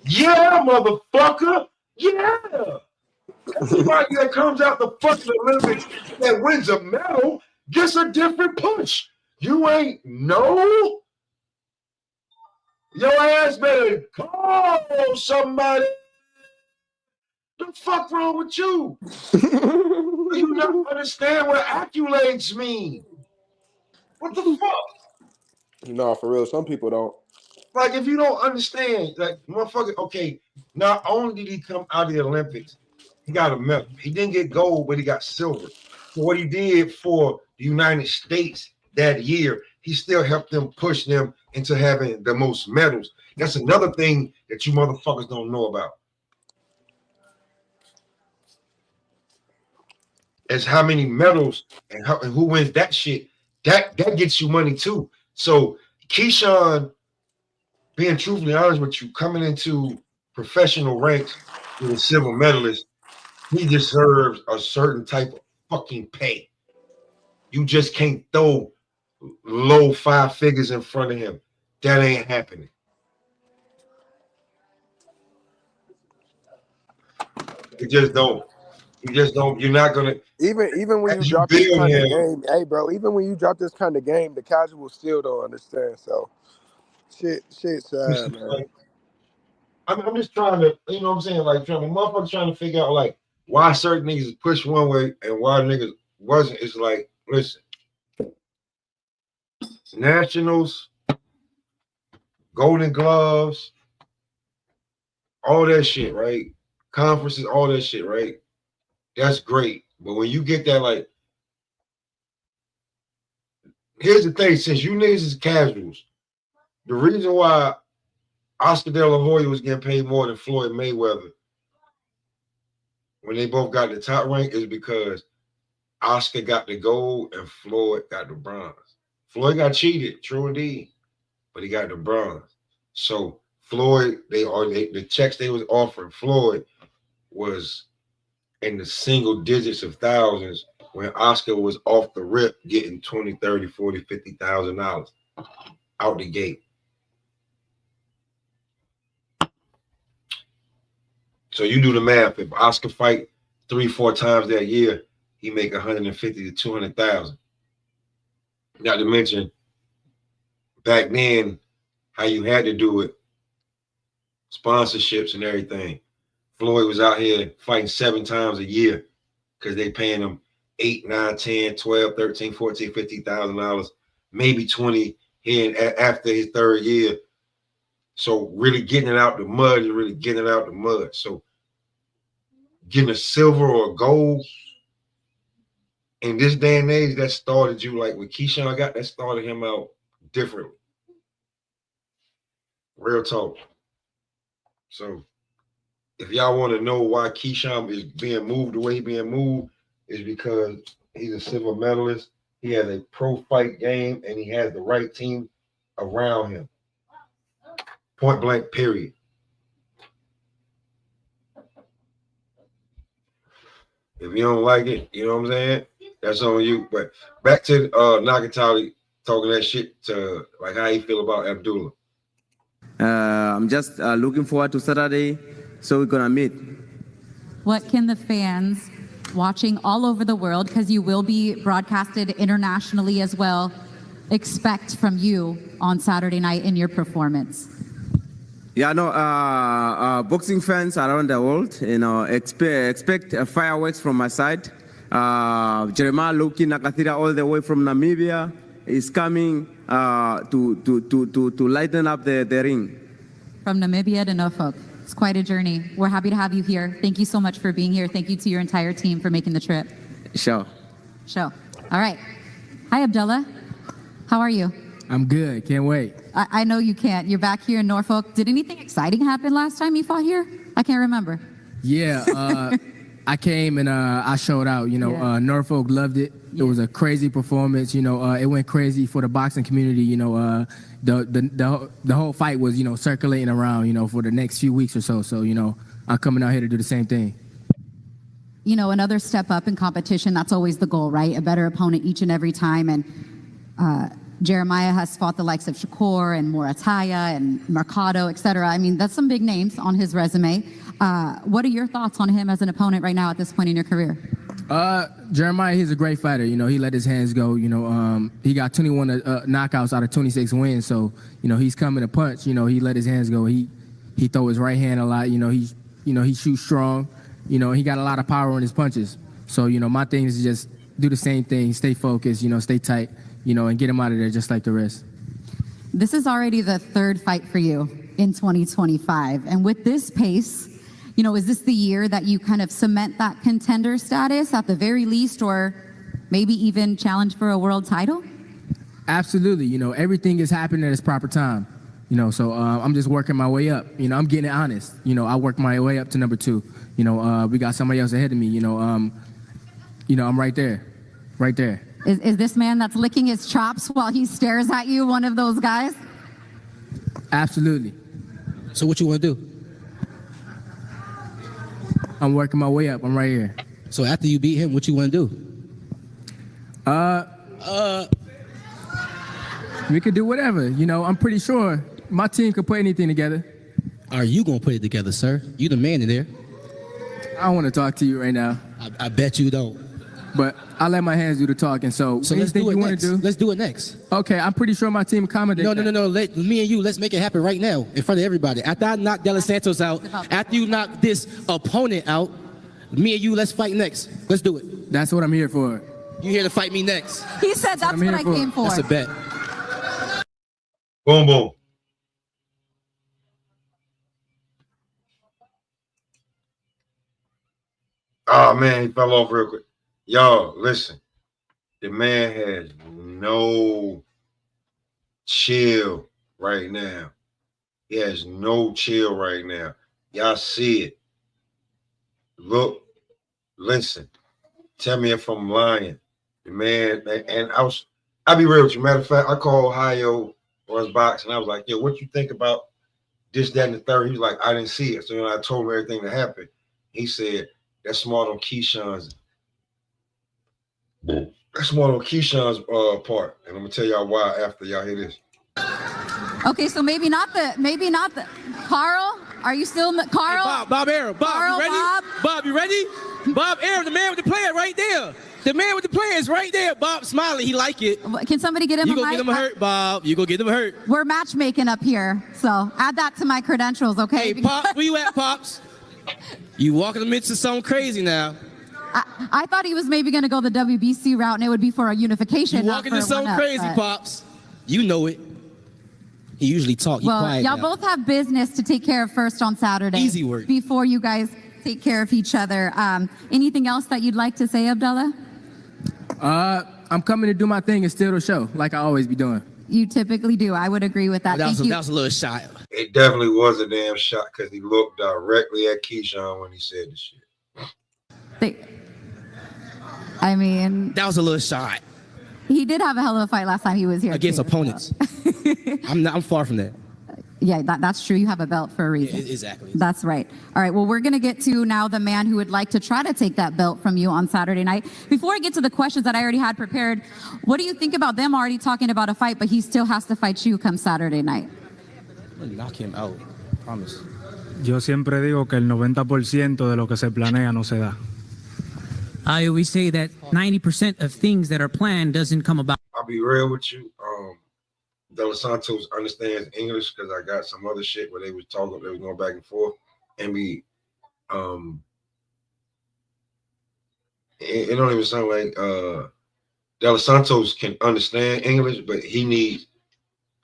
Yeah, motherfucker. Yeah. Everybody that comes out the fucking Olympics that wins a medal gets a different push. You ain't no. Your ass better call somebody. What the fuck wrong with you? Do you not understand what accolades mean? What the fuck? No, for real. Some people don't. Like, if you don't understand, like, motherfucker, okay, not only did he come out of the Olympics, he got a medal. He didn't get gold, but he got silver. So what he did for the United States that year, he still helped them push them into having the most medals. That's another thing that you motherfuckers don't know about. Is how many medals and who wins that shit. That gets you money too. So Keyshawn, being truthfully honest with you, coming into professional ranks with a silver medalist, he deserves a certain type of fucking pay. You just can't throw low 5 figures in front of him. That ain't happening. You just don't. You just don't. You're not gonna. Even when you drop this kind of game, hey, bro. Even when you drop this kind of game, the casuals still don't understand. So, shit's sad, man. I'm just trying to, you know what I'm saying? Like, motherfuckers trying to figure out, like, why certain niggas push one way and why niggas wasn't. It's like, listen, nationals, Golden Gloves, all that shit, right? Conferences, all that shit, right? That's great. But when you get that, like, here's the thing, since you niggas is casuals, the reason why Oscar De La Hoya was getting paid more than Floyd Mayweather when they both got the top rank is because Oscar got the gold and Floyd got the bronze. Floyd got cheated, true indeed, but he got the bronze. So Floyd, the checks they was offering Floyd was in the single digits of thousands, when Oscar was off the rip getting 20, 30, 40, $50,000 out the gate. So you do the math. If Oscar fight 3-4 times that year, he make 150 to 200,000. Not to mention, back then, how you had to do it, sponsorships and everything. Floyd was out here fighting 7 times a year because they paying him 8, 9, 10, 12, 13, 14, $50,000, maybe 20 here after his third year. So really getting it out the mud is really getting it out the mud. So getting a silver or a gold in this day and age, that started you like what Keyshawn got, that started him out differently. Real talk. So if y'all want to know why Keyshawn is being moved the way he's being moved, is because he's a silver medalist. He has a pro fight game and he has the right team around him. Point blank, period. If you don't like it, you know what I'm saying? That's on you. But back to Nakatali talking that shit to like how he feel about Abdullah. I'm just looking forward to Saturday, so we're gonna meet. What can the fans watching all over the world, because you will be broadcasted internationally as well, expect from you on Saturday night in your performance? Yeah, no, boxing fans around the world, you know, expect fireworks from my side. Jeremiah Loki Nakathira all the way from Namibia is coming to lighten up the ring. From Namibia to Norfolk. It's quite a journey. We're happy to have you here. Thank you so much for being here. Thank you to your entire team for making the trip. Sure. All right. Hi, Abdullah. How are you? I'm good. Can't wait. I know you can't. You're back here in Norfolk. Did anything exciting happen last time you fought here? I can't remember. Yeah, I came and I showed out. You know, Norfolk loved it. It was a crazy performance. You know, it went crazy for the boxing community. You know, the whole fight was, you know, circulating around, you know, for the next few weeks or so. So, you know, I'm coming out here to do the same thing. You know, another step up in competition. That's always the goal, right? A better opponent each and every time. And Jeremiah has fought the likes of Shakur and Morataya and Mercado, etc. I mean, that's some big names on his resume. What are your thoughts on him as an opponent right now at this point in your career? Jeremiah, he's a great fighter. You know, he let his hands go. You know, he got 21 knockouts out of 26 wins. So, you know, he's coming to punch. You know, he let his hands go. He throw his right hand a lot. You know, he shoots strong. You know, he got a lot of power in his punches. So, you know, my thing is just do the same thing, stay focused, you know, stay tight, you know, and get him out of there just like the rest. This is already the third fight for you in 2025. And with this pace, you know, is this the year that you kind of cement that contender status at the very least, or maybe even challenge for a world title? Absolutely. You know, everything is happening at its proper time. You know, so I'm just working my way up. You know, I'm getting it honest. You know, I worked my way up to number 2. You know, we got somebody else ahead of me. You know, I'm right there. Right there. Is this man that's licking his chops while he stares at you one of those guys? Absolutely. So what you want to do? I'm working my way up. I'm right here. So after you beat him, what you want to do? We could do whatever. You know, I'm pretty sure my team could put anything together. Are you going to put it together, sir? You the man in there. I don't want to talk to you right now. I bet you don't. But I let my hands do the talking. So let's do it next. Let's do it next. Okay, I'm pretty sure my team accommodates. No. Me and you, let's make it happen right now in front of everybody. After I knock De Los Santos out, after you knock this opponent out, me and you, let's fight next. Let's do it. That's what I'm here for. You here to fight me next? He said that's what I came for. That's a bet. Boom, boom. Oh, man, he fell off real quick. Y'all, listen. The man has no chill right now. He has no chill right now. Y'all see it. Look, listen. Tell me if I'm lying. Man, and I'll be real with you. Matter of fact, I called Ohio Runs Box and I was like, yo, what you think about this, that, and the third? He was like, I didn't see it. So I told him everything that happened. He said, that's smart on Keyshawn's. That's smart on Keyshawn's part. And I'm gonna tell y'all why after y'all hear this. Okay, so maybe not the Carl. Are you still Carl? Hey, Bob Aaron. Bob, Carl, you ready? Bob, you ready? Bob Aaron, the man with the player right there. The man with the player is right there. Bob smiling, he like it. Can somebody get him You a go mic? get him hurt, Bob. You go get him hurt. We're matchmaking up here, so add that to my credentials, okay? Hey, Pops, where you at, Pops? You walking him into something crazy now. I thought he was maybe going to go the WBC route, and it would be for a unification. You walking into something crazy, Pops. You know it. He usually talk. Well, y'all both have business to take care of first on Saturday. Easy work. Before you guys take care of each other. Anything else that you'd like to say, Abdullah? I'm coming to do my thing and steal the show, like I always be doing. You typically do. I would agree with that. That Thank you. was a little shot. It definitely was a damn shot because he looked directly at Keyshawn when he said the shit. I mean, that was a little shot. He did have a hell of a fight last time he was here. Against opponents. I'm far from that. Yeah, that's true. You have a belt for a reason. Yeah, exactly. That's right. All right, well, we're going to get to now the man who would like to try to take that belt from you on Saturday night. Before I get to the questions that I already had prepared, what do you think about them already talking about a fight, but he still has to fight you come Saturday night? I'm gonna knock him out, promise. Yo siempre digo que el 90% de lo que se planea no se da. I always say that 90% of things that are planned doesn't come about. I'll be real with you. De Los Santos understands English because I got some other shit where they was talking, they was going back and forth, and it don't even sound like De Los Santos can understand English, but he needs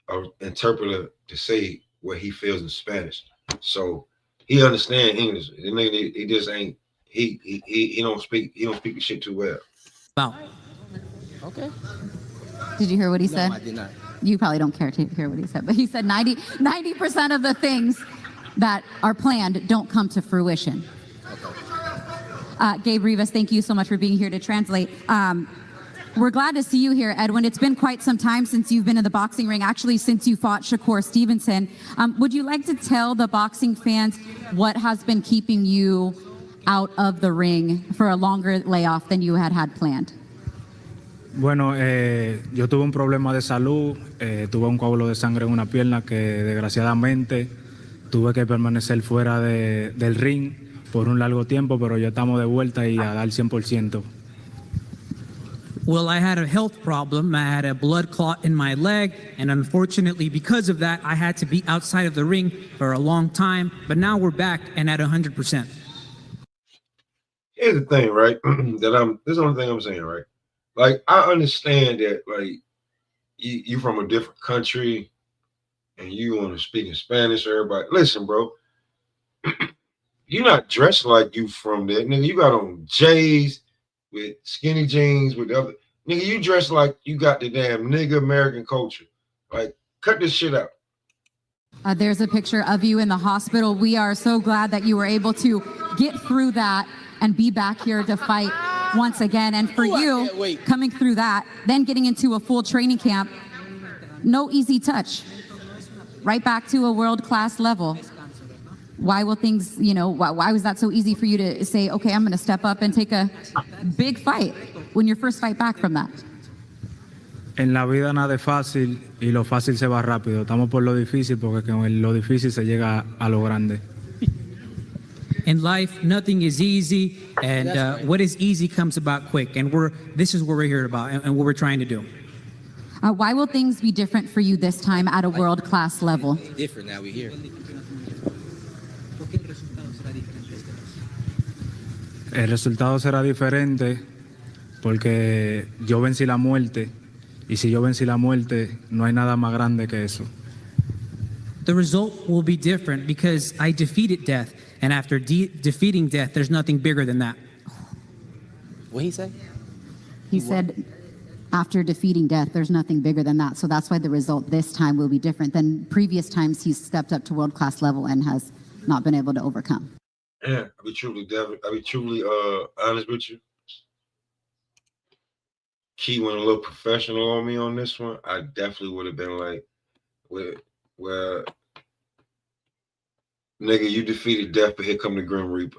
an interpreter to say what he feels in Spanish. So he understands English. The nigga, he just ain't. He don't speak the shit too well. Wow. Okay. Did you hear what he said? No, I did not. You probably don't care to hear what he said, but he said 90% of the things that are planned don't come to fruition. Gabe Rivas, thank you so much for being here to translate. We're glad to see you here, Edwin. It's been quite some time since you've been in the boxing ring, actually since you fought Shakur Stevenson. Would you like to tell the boxing fans what has been keeping you out of the ring for a longer layoff than you had planned? Bueno, yo tuve un problema de salud, tuve un coágulo de sangre en una pierna que desgraciadamente tuve que permanecer fuera del ring por un largo tiempo, pero ya estamos de vuelta y a dar 100%. Well, I had a health problem. I had a blood clot in my leg, and unfortunately, because of that, I had to be outside of the ring for a long time, but now we're back and at 100%. Here's the thing, right? This is the only thing I'm saying, right? Like, I understand that, like, you from a different country and you want to speak in Spanish, everybody. Listen, bro, you're not dressed like you from there. Nigga, you got on J's with skinny jeans with the other. Nigga, you dress like you got the damn nigga American culture. Like, cut this shit out. There's a picture of you in the hospital. We are so glad that you were able to get through that and be back here to fight once again. And for you, coming through that, then getting into a full training camp, no easy touch. Right back to a world-class level. Why will things, why was that so easy for you to say, okay, I'm going to step up and take a big fight when your first fight back from that? En la vida nada es fácil y lo fácil se va rápido. Estamos por lo difícil porque con lo difícil se llega a lo grande. In life, nothing is easy, and what is easy comes about quick. And this is what we're here about and what we're trying to do. Why will things be different for you this time at a world-class level? Different now, we're here. El resultado será diferente porque yo vencí la muerte y si yo vencí la muerte no hay nada más grande que eso. The result will be different because I defeated death, and after defeating death, there's nothing bigger than that. What he say? He said, after defeating death, there's nothing bigger than that. So that's why the result this time will be different than previous times he's stepped up to world-class level and has not been able to overcome. Yeah, I'll be truly honest with you. Key went a little professional on me on this one, I definitely would have been like, well, nigga, you defeated death, but here come the Grim Reaper.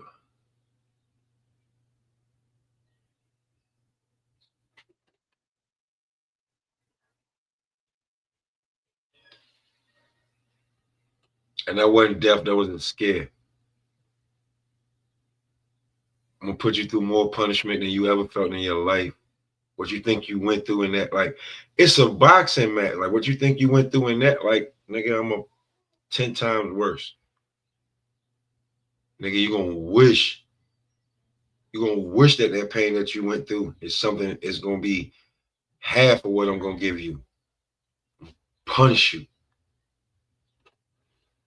And that wasn't death, that wasn't scared. I'm gonna put you through more punishment than you ever felt in your life. What you think you went through in that, like, it's a boxing match. Like, what you think you went through in that, like, nigga, I'm a 10 times worse. Nigga, you're gonna wish that that pain that you went through is something, is gonna be half of what I'm gonna give you. Punish you.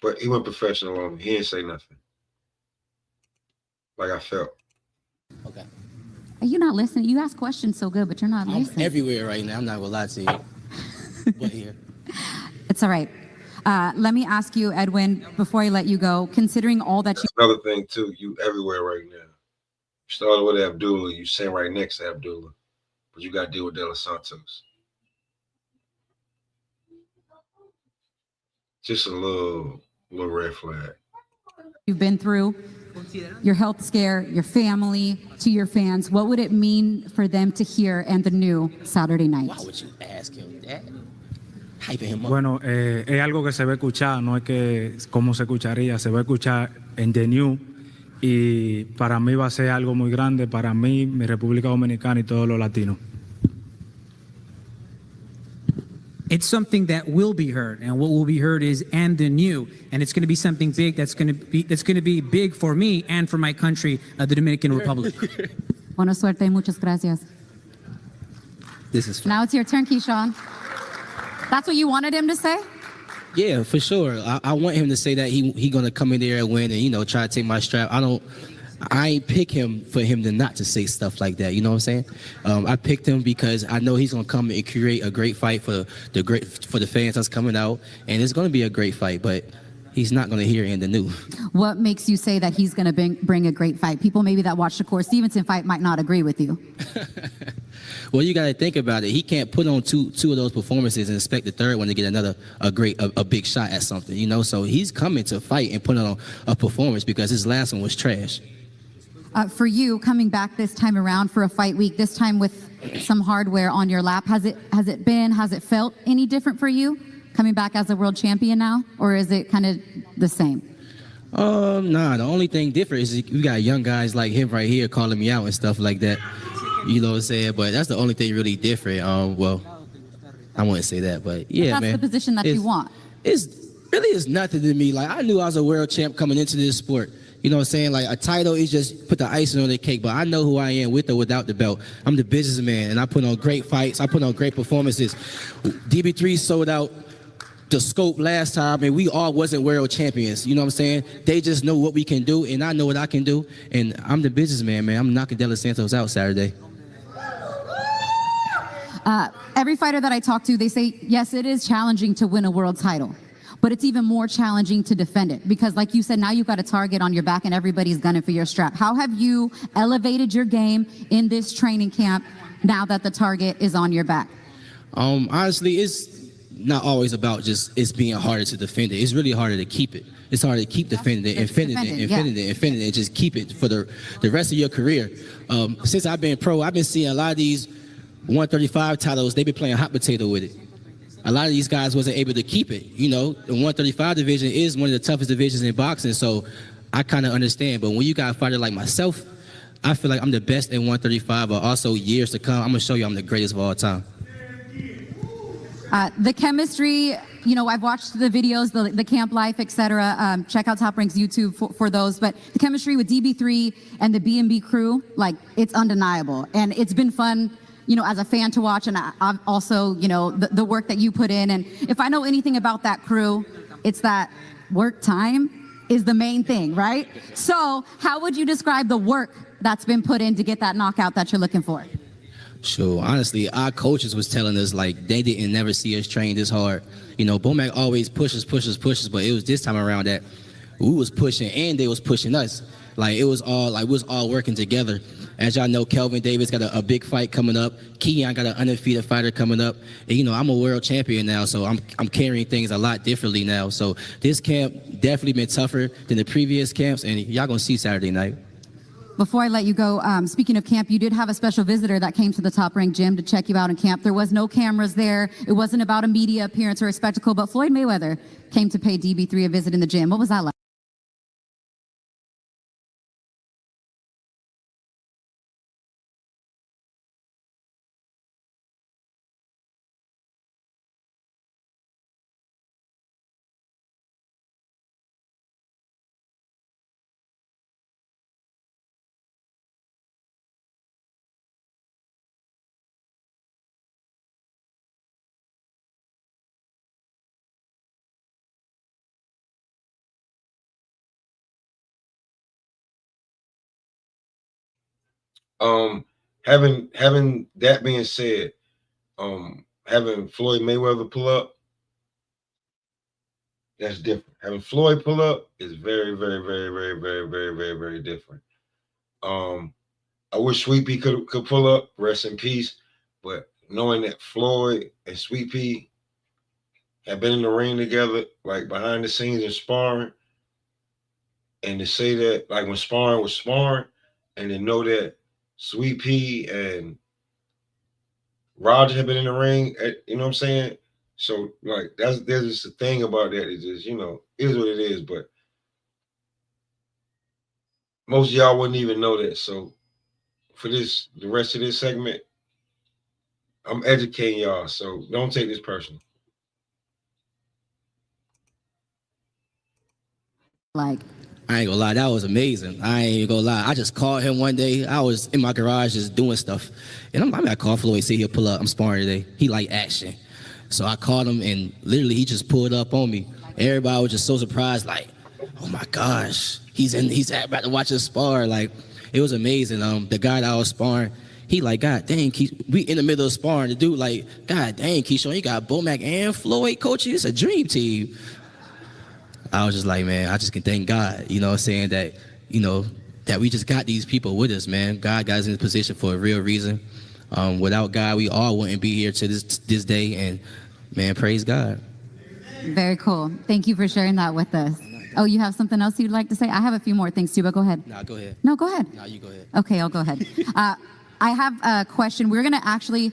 But he went professional on me. He didn't say nothing. Like I felt. Okay. Are you not listening? You ask questions so good, but you're not listening. I'm everywhere right now. I'm not gonna lie to you. But here. It's all right. Let me ask you, Edwin, before I let you go, considering all that you... Another thing, too, you everywhere right now. You started with Abdullah. You sitting right next to Abdullah. But you got to deal with De Los Santos. Just a little red flag. You've been through, your health scare, your family, to your fans, what would it mean for them to hear and the new Saturday night? Why would you ask him that? Hyping him up. Bueno, es algo que se va a escuchar, no es que cómo se escucharía, se va a escuchar en The New y para mí va a ser algo muy grande, para mí, mi República Dominicana y todos los latinos. It's something that will be heard, and what will be heard is "and the new," and it's going to be something big that's going to be big for me and for my country, the Dominican Republic. Buena suerte, muchas gracias. This is fun. Now it's your turn, Keyshawn. That's what you wanted him to say? Yeah, for sure. I want him to say that he gonna come in there and win and, you know, try to take my strap. I ain't pick him for him to not to say stuff like that. You know what I'm saying? I picked him because I know he's gonna come and create a great fight for the fans that's coming out, and it's gonna be a great fight. But he's not gonna hear in the new. What makes you say that he's gonna bring a great fight? People maybe that watch the Core Stevenson fight might not agree with you. Well, you got to think about it. He can't put on two of those performances and expect the third one to get a big shot at something. You know, so he's coming to fight and put on a performance because his last one was trash. For you, coming back this time around for a fight week, this time with some hardware on your lap, has it felt any different for you coming back as a world champion now, or is it kind of the same? Nah, the only thing different is you got young guys like him right here calling me out and stuff like that. You know what I'm saying? But that's the only thing really different. Well, I wouldn't say that, but yeah, that's man. That's the position that you want. It's nothing to me. Like, I knew I was a world champ coming into this sport. You know what I'm saying? Like, a title is just put the icing on the cake, but I know who I am with or without the belt. I'm the businessman, and I put on great fights. I put on great performances. DB3 sold out the scope last time, and we all wasn't world champions. You know what I'm saying? They just know what we can do, and I know what I can do, and I'm the businessman, man. I'm knocking De Los Santos out Saturday. Every fighter that I talk to, they say, yes, it is challenging to win a world title, but it's even more challenging to defend it because, like you said, now you've got a target on your back and everybody's gunning for your strap. How have you elevated your game in this training camp now that the target is on your back? Honestly, it's not always about just it's being harder to defend it. It's really harder to keep it. It's harder to keep defending it, and just keep it for the rest of your career. Since I've been pro, I've been seeing a lot of these 135 titles, they've been playing hot potato with it. A lot of these guys wasn't able to keep it. You know, the 135 division is one of the toughest divisions in boxing, so I kind of understand. But when you got a fighter like myself, I feel like I'm the best in 135, but also years to come, I'm gonna show you I'm the greatest of all time. The chemistry, you know, I've watched the videos, the camp life, etc. Check out Top Rank's YouTube for those. But the chemistry with DB3 and the B&B crew, like, it's undeniable. And it's been fun, you know, as a fan to watch, and I've also, you know, the work that you put in. And if I know anything about that crew, it's that work time is the main thing, right? So how would you describe the work that's been put in to get that knockout that you're looking for? Sure. Honestly, our coaches was telling us, like, they didn't never see us train this hard. You know, Bomac always pushes, but it was this time around that we was pushing and they was pushing us. Like it was all like we was all working together. As y'all know, Kelvin Davis got a big fight coming up. Keon got an undefeated fighter coming up. And, you know, I'm a world champion now, so I'm carrying things a lot differently now. So this camp definitely been tougher than the previous camps, and y'all gonna see Saturday night. Before I let you go, speaking of camp, you did have a special visitor that came to the Top Rank gym to check you out in camp. There was no cameras there. It wasn't about a media appearance or a spectacle, but Floyd Mayweather came to pay DB3 a visit in the gym. What was that like? Having that being said, having Floyd Mayweather pull up, that's different. Having Floyd pull up is very, very, very, very, very, very, very, very different. I wish Sweet Pea could pull up, rest in peace. But knowing that Floyd and Sweet Pea have been in the ring together, like behind the scenes and sparring, and to say that, like when sparring was sparring, and to know that Sweet Pea and Roger have been in the ring, you know what I'm saying? So like there's just a thing about that. It's just, you know, it is what it is. But most of y'all wouldn't even know that. So for the rest of this segment, I'm educating y'all. So don't take this personal. Like, I ain't gonna lie, that was amazing. I ain't gonna lie. I just called him one day. I was in my garage just doing stuff. And I'm gonna call Floyd, see he'll pull up. I'm sparring today. He like action. So I called him and literally he just pulled up on me. Everybody was just so surprised, like, oh my gosh, he's about to watch us spar. Like, it was amazing. The guy that I was sparring, he like, God dang, we in the middle of sparring. The dude like, God dang, Keyshawn, you got Bomac and Floyd coaching. It's a dream team. I was just like, man, I just can thank God, you know, saying that, you know, that we just got these people with us, man. God got us in this position for a real reason. Without God, we all wouldn't be here to this day. And, man, praise God. Very cool. Thank you for sharing that with us. Oh, you have something else you'd like to say? I have a few more things too, but go ahead. No, go ahead. No, go ahead. No, you go ahead. Okay, I'll go ahead. I have a question. We're going to actually,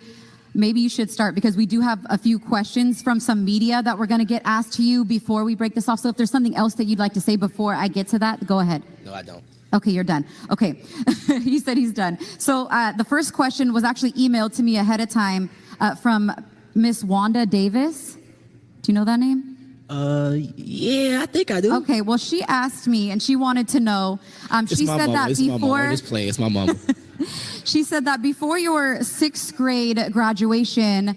maybe you should start because we do have a few questions from some media that we're going to get asked to you before we break this off. So if there's something else that you'd like to say before I get to that, go ahead. No, I don't. Okay, you're done. Okay, he said he's done. So the first question was actually emailed to me ahead of time from Miss Wanda Davis. Do you know that name? Yeah, I think I do. Okay, well, she asked me and she wanted to know. She said that before. It's my mama. She said that before your 6th grade graduation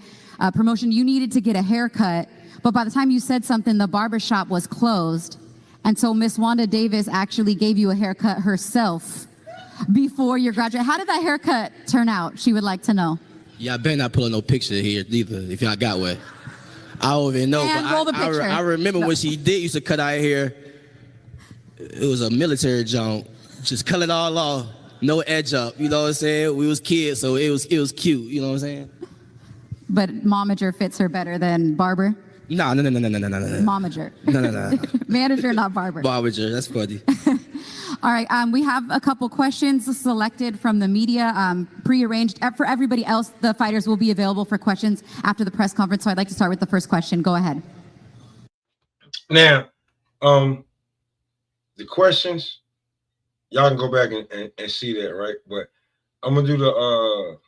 promotion, you needed to get a haircut. But by the time you said something, the barbershop was closed. And so Miss Wanda Davis actually gave you a haircut herself before your graduation. How did that haircut turn out? She would like to know. Yeah, I better not pull no picture here either if y'all got one. I don't even know. And roll the picture. I remember when she used to cut our hair. It was a military joint. Just cut it all off. No edge up. You know what I'm saying? We was kids, so it was cute. You know what I'm saying? But momager fits her better than barber? No. Momager. No. Manager, not barber. Barbager, that's funny. All right, we have a couple questions selected from the media, prearranged. For everybody else, the fighters will be available for questions after the press conference, so I'd like to start with the first question. Go ahead. Now, the questions, y'all can go back and see that, right? But I'm gonna do the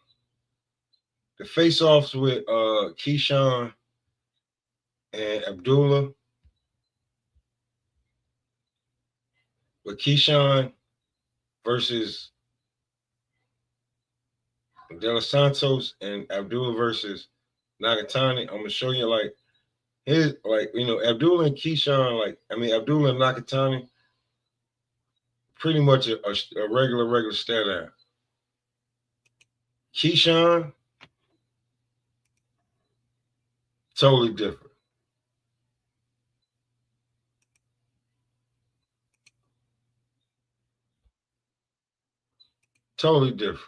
face-offs with Keyshawn and Abdullah. With Keyshawn versus De Los Santos and Abdullah versus Nakatani, I'm gonna show you like Abdullah and Keyshawn, Abdullah and Nakatani, pretty much a regular stare down. Keyshawn, totally different. Totally different.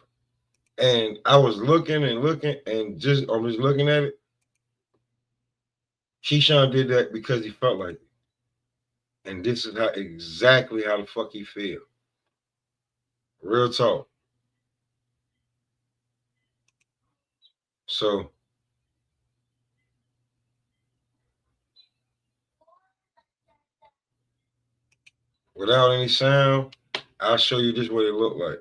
And I was looking and looking, and I'm just looking at it. Keyshawn did that because he felt like it. And this is exactly how the fuck he feel. Real talk. So without any sound, I'll show you just what it looked like.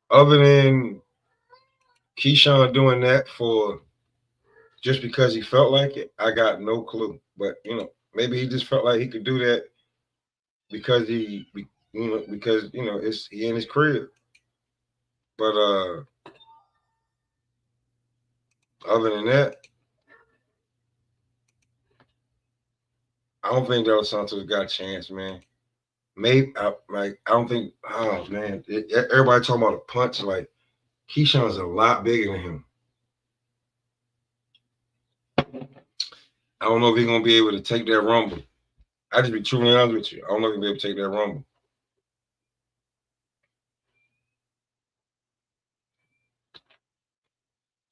Other than Keyshawn doing that for just because he felt like it, I got no clue. But maybe he just felt like he could do that because it's he in his crib. But other than that, I don't think De Los Santos got a chance, man. Maybe I don't think. Oh man, everybody talking about a punch. Like Keyshawn's a lot bigger than him. I don't know if he's gonna be able to take that rumble. I just be truly honest with you. I don't know if he'll be able to take that rumble.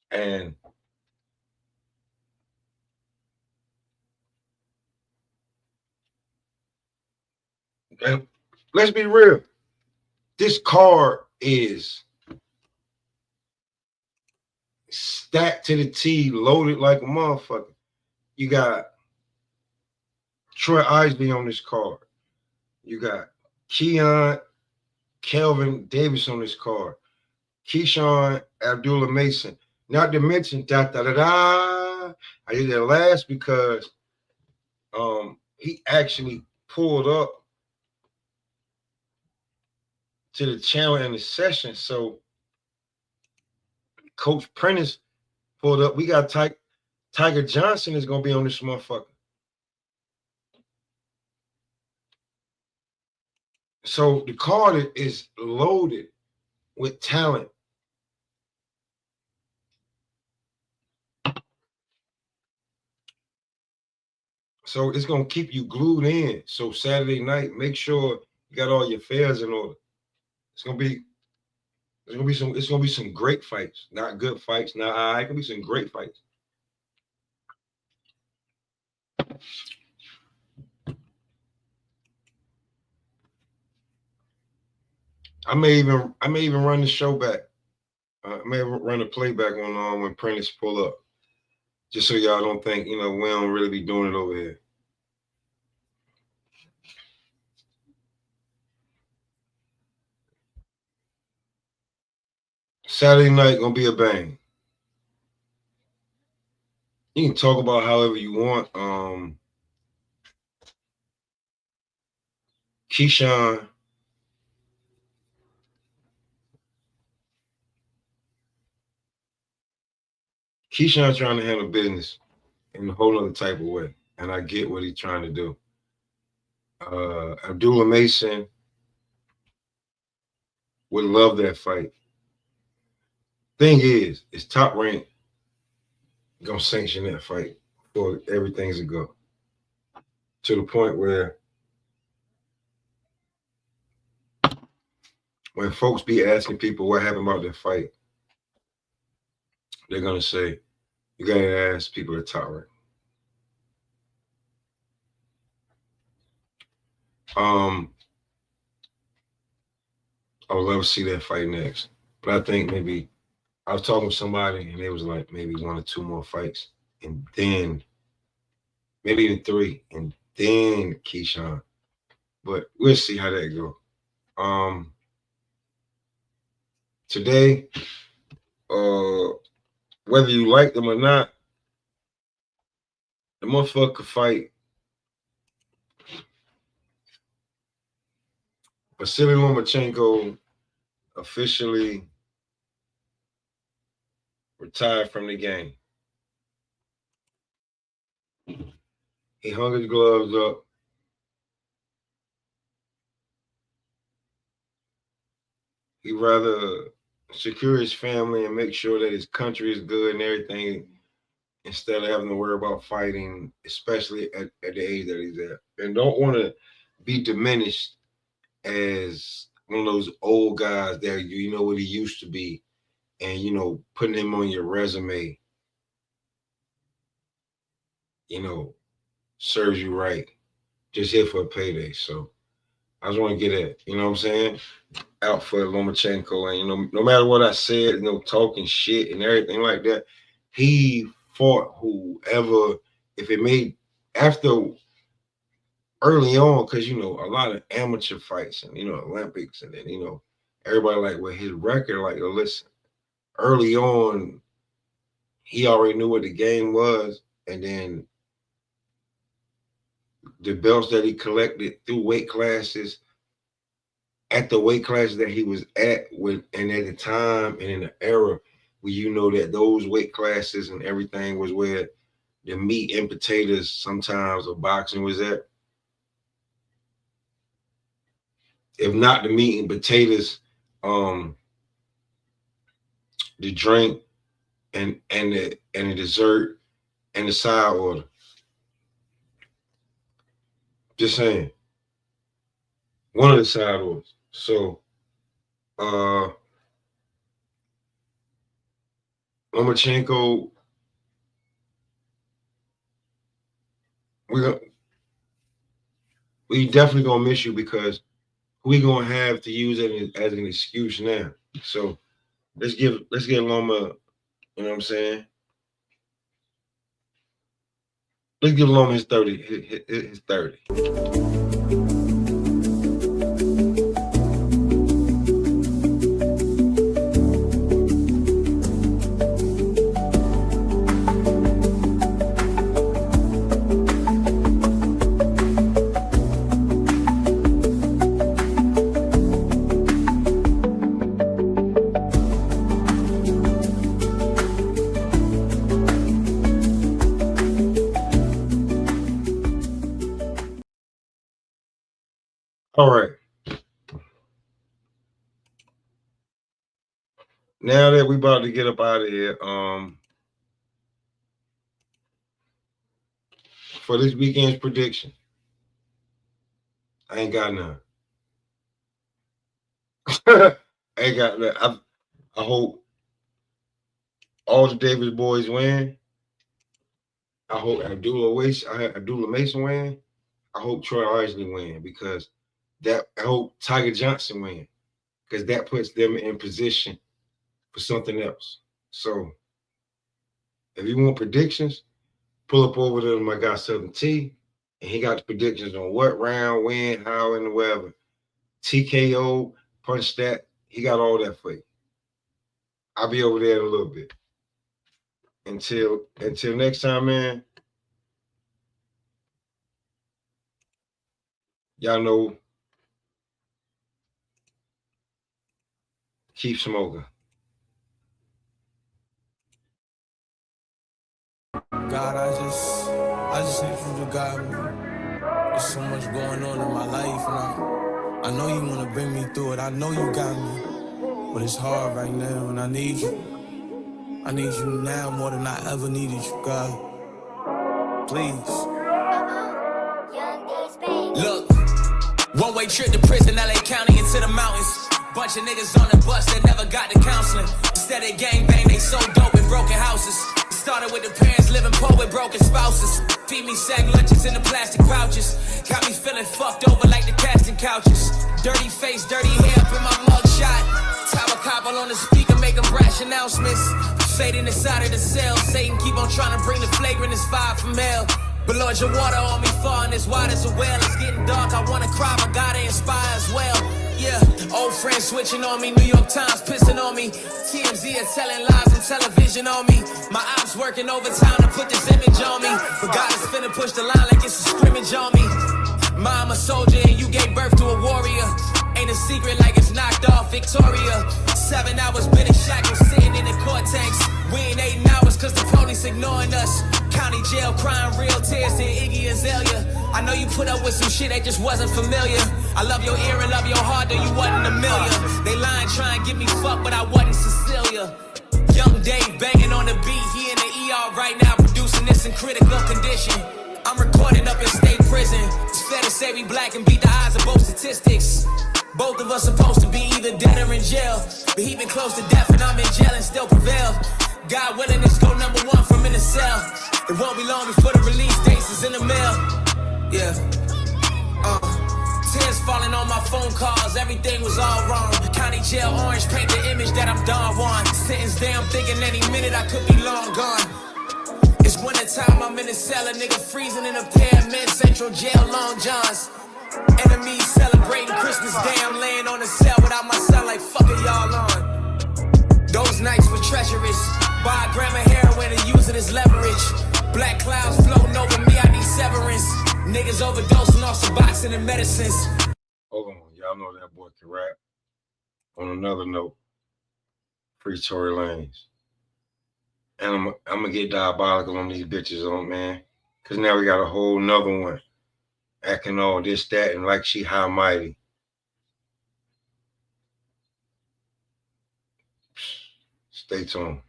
And let's be real. This card is stacked to the T, loaded like a motherfucker. You got Troy Isley on this card. You got Keon Kelvin Davis on this card. Keyshawn Abdullah Mason. Not to mention I did that last because he actually pulled up to the channel in the session. So Coach Prentice pulled up. We got Tiger Johnson is gonna be on this motherfucker. So the card is loaded with talent. So it's gonna keep you glued in. So Saturday night, make sure you got all your fares in order. It's gonna be some great fights, not good fights. Not it can be some great fights. I may even run the show back. I may run a playback on when Prentice pull up, just so y'all don't think we don't really be doing it over here. Saturday night gonna be a bang. You can talk about however you want. Keyshawn trying to handle business in a whole other type of way, and I get what he's trying to do. Abdullah Mason would love that fight. Thing is Top Rank gonna sanction that fight for everything's a go. To the point where when folks be asking people what happened about that fight, they're gonna say, you gotta ask people at Top Rank. I would love to see that fight next. But I think maybe I was talking to somebody and they was like maybe 1 or 2 more fights. And then maybe even 3. And then Keyshawn. But we'll see how that go. Today, whether you like them or not, the motherfucker could fight Vasily Lomachenko officially retired from the game. He hung his gloves up. He'd rather secure his family and make sure that his country is good and everything instead of having to worry about fighting, especially at the age that he's at. And don't want to be diminished as one of those old guys that you know what he used to be, and putting him on your resume, serves you right. Just here for a payday. So I just want to get at, you know what I'm saying, out for Lomachenko. And no matter what I said, talking shit and everything like that, he fought whoever, if it made after early on, because a lot of amateur fights and Olympics, and then everybody like, well, his record, like, listen, early on he already knew what the game was, and then the belts that he collected through weight classes at the weight classes that he was at and at the time and in the era where that those weight classes and everything was where the meat and potatoes sometimes of boxing was at. If not the meat and potatoes, the drink and the dessert and the side order. Just saying. One of the side orders. So Lomachenko, we definitely gonna miss you, because we gonna have to use it as an excuse now. So let's get Loma, you know what I'm saying? Let's give Loma his 30. His 30. All right. Now that we about to get up out of here, for this weekend's prediction, I ain't got none. I ain't got none. I hope all the Davis boys win. I hope Abdullah Mason win. I hope Troy Arsley win because I hope Tiger Johnson win because that puts them in position for something else. So if you want predictions, pull up over to my guy Southern T, and he got the predictions on what round, when, how, and whatever. TKO, punch stat, he got all that for you. I'll be over there in a little bit. Until next time, man. Y'all know, keep smoking. God, I just need you to guide me. There's so much going on in my life, and I know you wanna bring me through it. I know you got me, but it's hard right now, and I need you. I need you now more than I ever needed you, God. Please. Look, one-way trip to prison, LA County into the mountains. Bunch of niggas on the bus that never got to counseling. Instead of gangbang, they so dope in broken houses. Started with the parents living poor with broken spouses. Feed me sack lunches in the plastic pouches. Got me feeling fucked over like the casting couches. Dirty face, dirty hair up in my mugshot. Tower cobble on the speaker, making brash announcements. Satan inside of the cell. Satan keep on trying to bring the flagrant as fire from hell. But Lord, your water on me falling as wide as a well. It's getting dark, I wanna cry, but gotta inspire as well. Yeah, old friends switching on me, New York Times pissing on me. TMZ are telling lies on television on me. My ops working overtime to put this image on me. But God is finna push the line like it's a scrimmage on me. Mom a soldier and you gave birth to a warrior. Ain't a secret like it's knocked off Victoria. 7 hours been in shackles sitting in the cortex. We ain't 8 hours cause the police ignoring us. County jail crying real tears to Iggy Azalea. I know you put up with some shit that just wasn't familiar. I love your ear and love your heart though you wasn't a million. They lying trying to get me fucked but I wasn't Cecilia. Young Dave banging on the beat, he in the ER right now producing this in critical condition. I'm recording up in state prison. It's fair to say we black and beat the eyes of both statistics. Both of us supposed to be either dead or in jail. But he been close to death and I'm in jail and still prevail. God willing, it's go #1 from in the cell. It won't be long before the release dates is in the mail. Yeah. Tears falling on my phone calls, everything was all wrong. County jail orange paint the image that I'm Don Juan. Sentence day, I'm thinking any minute I could be long gone. It's winter time, I'm in the cell, a nigga freezing in a pair of mid-central jail long johns. Enemies celebrating Christmas Day, I'm laying on the cell without my son like fuck it y'all on. Those nights were treacherous. Buy a gram of heroin and use it as leverage. Black clouds floating over me, I need severance. Niggas overdosing off Suboxone and medicines. Hold on, y'all know that boy can rap. On another note, free Tory Lanez. And I'm gonna get diabolical on these bitches on, man. Cause now we got a whole nother one acting all this, that, and like she high mighty. Stay tuned.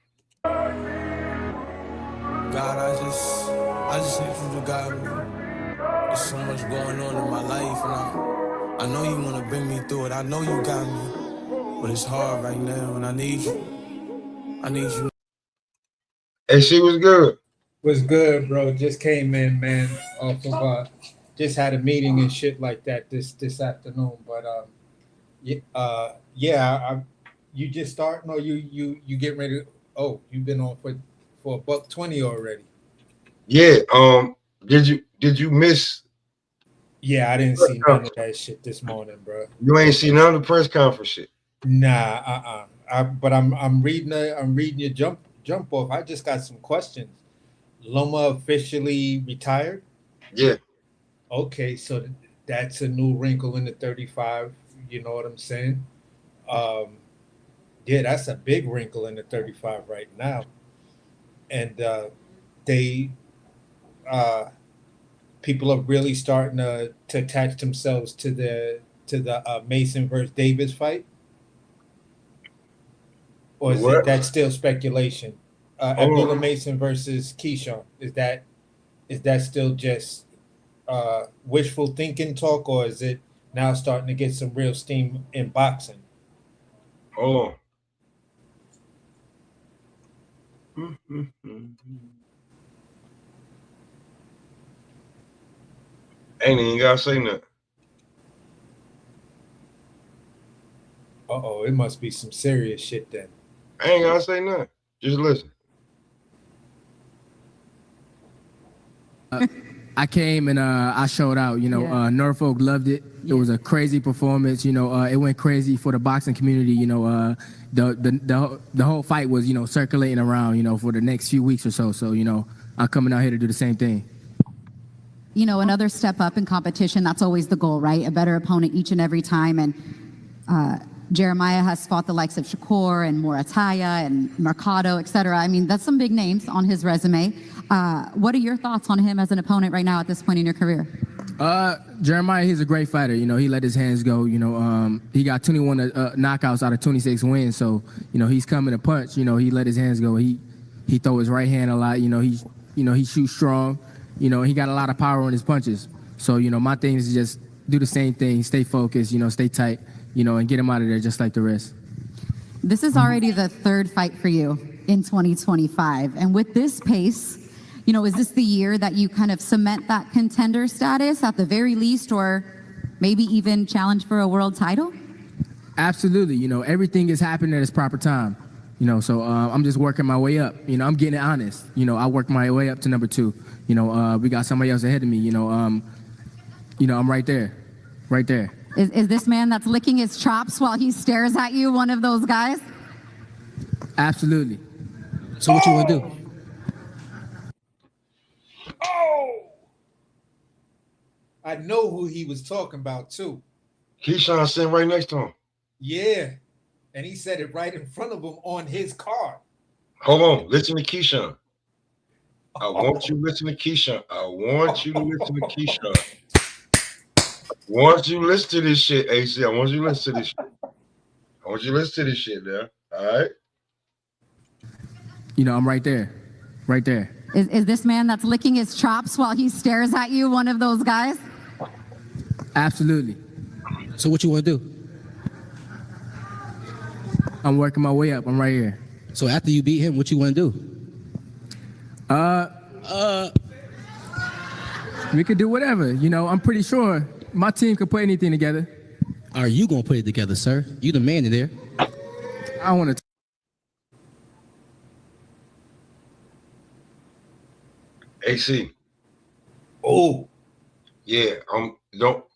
God, I just need you to guide me. There's so much going on in my life, and I know you wanna bring me through it. I know you got me, but it's hard right now, and I need you. I need you. Hey, she was good. Was good, bro. Just came in, man. Off of just had a meeting and shit like that this afternoon. But you just starting or you getting ready to, oh, you've been on for $120 already. Yeah. Did you miss? Yeah, I didn't see none of that shit this morning, bro. You ain't see none of the press conference shit. Nah, but I'm reading your jump off. I just got some questions. Loma officially retired? Yeah. Okay, so that's a new wrinkle in the 35. You know what I'm saying? Yeah, that's a big wrinkle in the 35 right now. And people are really starting to attach themselves to to the Mason versus Davis fight? Or is What? that still speculation? Abdullah Mason versus Keyshawn. Is that still just wishful thinking talk, or is it now starting to get some real steam in boxing? Hold on. Ain't even gotta say nothing. Uh-oh, it must be some serious shit then. I ain't gotta say nothing. Just listen. I came and I showed out. You know, Norfolk loved it. It was a crazy performance. You know, it went crazy for the boxing community. You know, the whole fight was, you know, circulating around, you know, for the next few weeks or so. So, you know, I'm coming out here to do the same thing. You know, another step up in competition. That's always the goal, right? A better opponent each and every time. And Jeremiah has fought the likes of Shakur and Morataya and Mercado, et cetera. I mean, that's some big names on his resume. What are your thoughts on him as an opponent right now at this point in your career? Jeremiah, he's a great fighter. You know, he let his hands go. You know, he got 21 knockouts out of 26 wins. So, you know, he's coming to punch. You know, he let his hands go. He throw his right hand a lot. You know, he shoots strong. You know, he got a lot of power on his punches. So, you know, my thing is just do the same thing, stay focused, you know, stay tight, you know, and get him out of there just like the rest. This is already the third fight for you in 2025. And with this pace, you know, is this the year that you kind of cement that contender status at the very least, or maybe even challenge for a world title? Absolutely. You know, everything is happening at its proper time. You know, so I'm just working my way up. You know, I'm getting honest. You know, I worked my way up to number 2. You know, we got somebody else ahead of me. You know, I'm right there, right there. Is this man that's licking his chops while he stares at you one of those guys? Absolutely. So what you want to do? Oh! I know who he was talking about, too. Keyshawn sitting right next to him. Yeah. And he said it right in front of him on his card. Hold on. Listen to Keyshawn. I want you to listen to Keyshawn. I want you to listen to Keyshawn. I want you to listen to this shit, AC. I want you to listen to this shit. I want you to listen to this shit there. All right? You know, I'm right there. Right there. Is this man that's licking his chops while he stares at you one of those guys? Absolutely. So what you want to do? I'm working my way up. I'm right here. So after you beat him, what you want to do? We could do whatever. You know, I'm pretty sure my team could put anything together. Are you going to put it together, sir? You the man in there. I want to. AC. Oh. Yeah,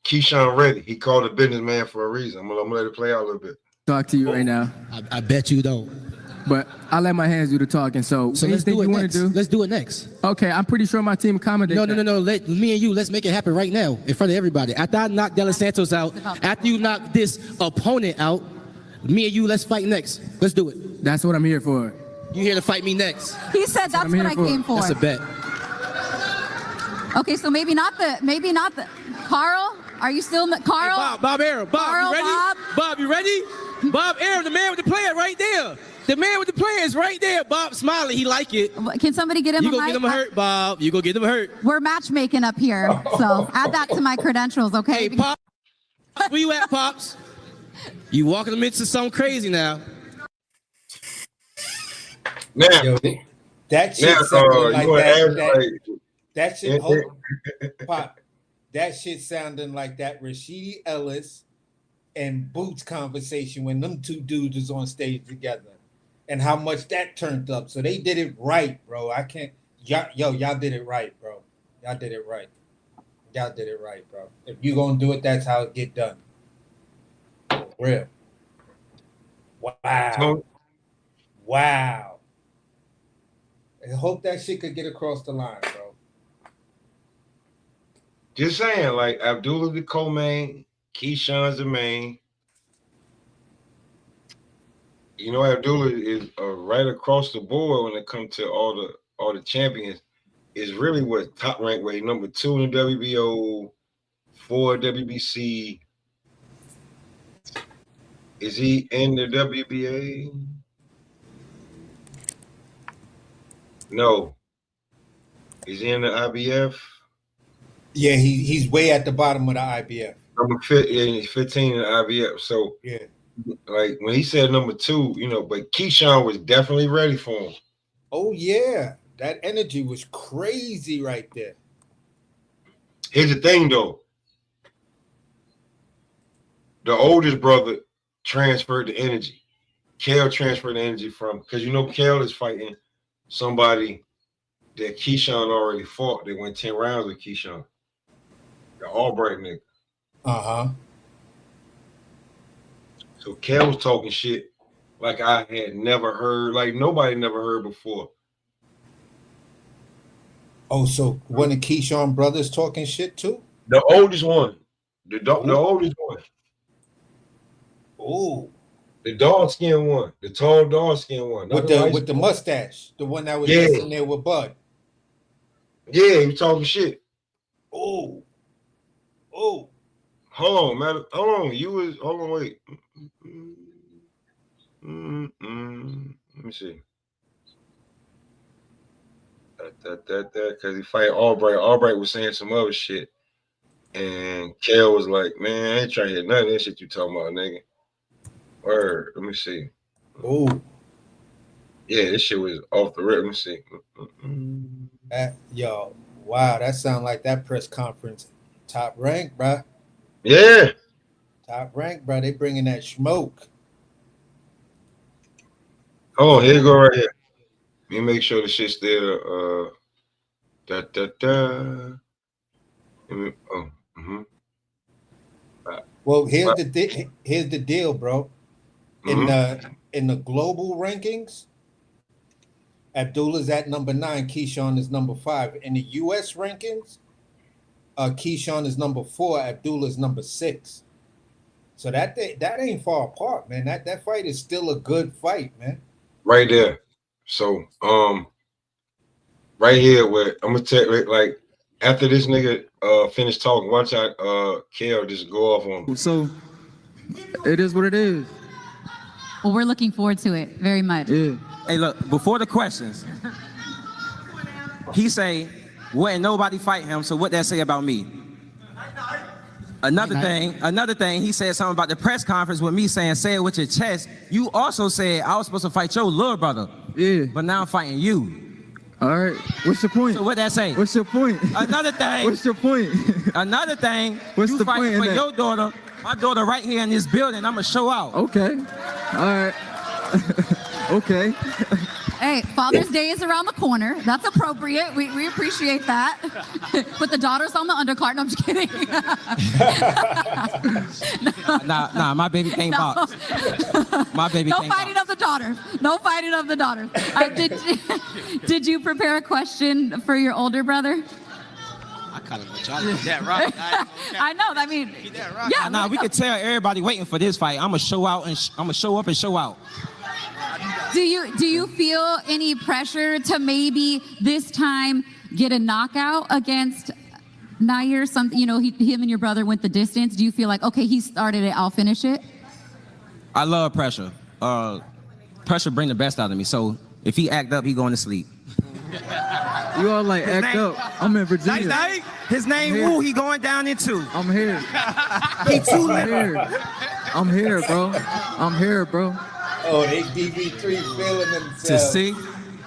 Keyshawn ready. He called a businessman for a reason. I'm gonna let it play out a little bit. Talk to you right now. I bet you don't. But I let my hands do the talking. So let's do it next. Let's do it next. Okay, I'm pretty sure my team accommodates. No. Let me and you, let's make it happen right now in front of everybody. After I knock De Los Santos out, after you knock this opponent out, me and you, let's fight next. Let's do it. That's what I'm here for. You here to fight me next? He said that's what I came for. That's a bet. Okay, so maybe not the Carl. Are you still Carl? Hey, Bob Arum. Bob, Carl, you ready? Bob, you ready? Bob Arum, the man with the player right there. The man with the player is right there. Bob smiling, he like it. Can somebody get him You a go mic? get him hurt, Bob. You go get him hurt. We're matchmaking up here, so add that to my credentials, okay? Hey, Pops, where you at, Pops? You walking them into something crazy now. Now, Yo, that shit sounded like that shit. Pop, that shit sounding like that Rashidi Ellis and Boots conversation when them two dudes was on stage together, and how much that turned up. So they did it right, bro. I can't. Y'all did it right, bro. Y'all did it right. Y'all did it right, bro. If you gonna do it, that's how it get done. For real. Wow. Wow. I hope that shit could get across the line, bro. Just saying, like Abdullah the co-main, Keyshawn's the main. You know, Abdullah is right across the board when it comes to all the champions. Is really what top ranked weight, number 2 in the WBO, 4 WBC, Is he in the WBA? No. Is he in the IBF? Yeah, he's way at the bottom of the IBF. Number 15, yeah, he's 15 in the IBF. So yeah, like when he said number 2, you know, but Keyshawn was definitely ready for him. Oh yeah, that energy was crazy right there. Here's the thing though. The oldest brother transferred the energy. Kel transferred the energy from, because you know Kel is fighting somebody that Keyshawn already fought. They went 10 rounds with Keyshawn. The Albright nigga. Uh-huh. So Kel was talking shit like I had never heard, like nobody never heard before. Oh, so one of Keyshawn brothers talking shit too? The oldest one. The oldest one. Oh. The dog skin one. The tall dog skin one. With the mustache. The one that was Yeah. just in there with Bud. Yeah, he was talking shit. Oh. Oh. Hold on, man. Hold on. Hold on, wait. Let me see. Because he fight Albright. Albright was saying some other shit. And Kel was like, man, I ain't trying to hear none of that shit you talking about, nigga. Word. Let me see. Oh. Yeah, this shit was off the rip. Let me see. Yo, wow, that sound like that press conference. Top rank, bruh. Yeah. Top rank, bruh. They bringing that smoke. Oh, here you go right here. Let me make sure the shit's still Well, here's the deal, bro. In the global rankings, Abdullah's at number 9, Keyshawn is number 5. In the US rankings, Keyshawn is number 4, Abdullah is number 6. So that ain't far apart, man. That fight is still a good fight, man. Right there. So right here where I'm gonna tell you, like after this nigga finish talking, watch out Kel just go off on him. So it is what it is. Well, we're looking forward to it very much. Yeah. Hey, look, before the questions, he say, wouldn't nobody fight him, so what that say about me? Another thing, he said something about the press conference with me saying, say it with your chest. You also said I was supposed to fight your little brother. Yeah. But now I'm fighting you. All right. What's your point? So what that say? What's your point? Another thing. What's your point? Another thing. What's you the fighting point for in your daughter. My daughter right here in this building. I'm gonna show out. Okay. All right. Okay. Hey, Father's Day is around the corner. That's appropriate. We appreciate that. Put the daughters on the undercard. No, I'm just kidding. Nah, my baby can't box. My baby can't No fighting of the daughters. No fighting of the daughters. Did you prepare a question for your older brother? I kind of let y'all get that right. I know. I mean, yeah. Nah, we could tell everybody waiting for this fight. I'm gonna show out and I'm gonna show up and show out. Do you feel any pressure to maybe this time get a knockout against Nair? Something, you know, him and your brother went the distance. Do you feel like, okay, he started it, I'll finish it? I love pressure. Pressure bring the best out of me. So if he act up, he going to sleep. You all like act up. I'm in Virginia. Night. His name Woo. He going down in 2. I'm here. He too I'm here. I'm here, bro. I'm here, bro. Oh, they DB3 feeling themselves. To see.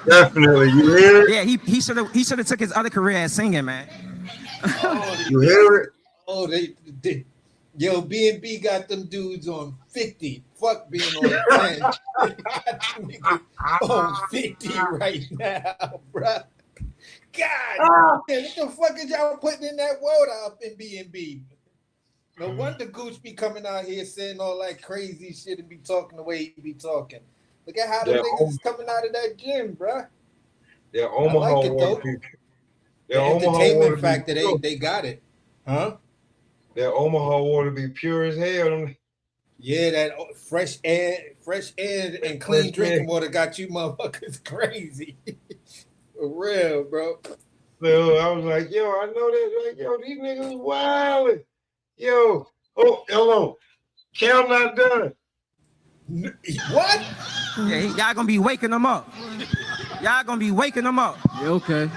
Definitely. You hear it? Yeah, he should have took his other career as singing, man. You hear it? Oh, they yo, B&B got them dudes on 50. Fuck being on 10. Got them niggas on 50 right now, bruh. God, what the fuck is y'all putting in that water up in B&B? No wonder Gooch be coming out here saying all that crazy shit and be talking the way he be talking. Look at how the niggas is coming out of that gym, bruh. They're Omaha like it, though. The entertainment factor, they got it. Huh? That Omaha water be pure as hell. Yeah, that fresh air and clean drinking water got you motherfuckers crazy. For real, bro. So I was like, yo, I know that. Like, yo, these niggas wildin'. Yo, oh, hello. Cal not done. What? Yeah, y'all gonna be waking him up. Y'all gonna be waking him up. Yeah, okay.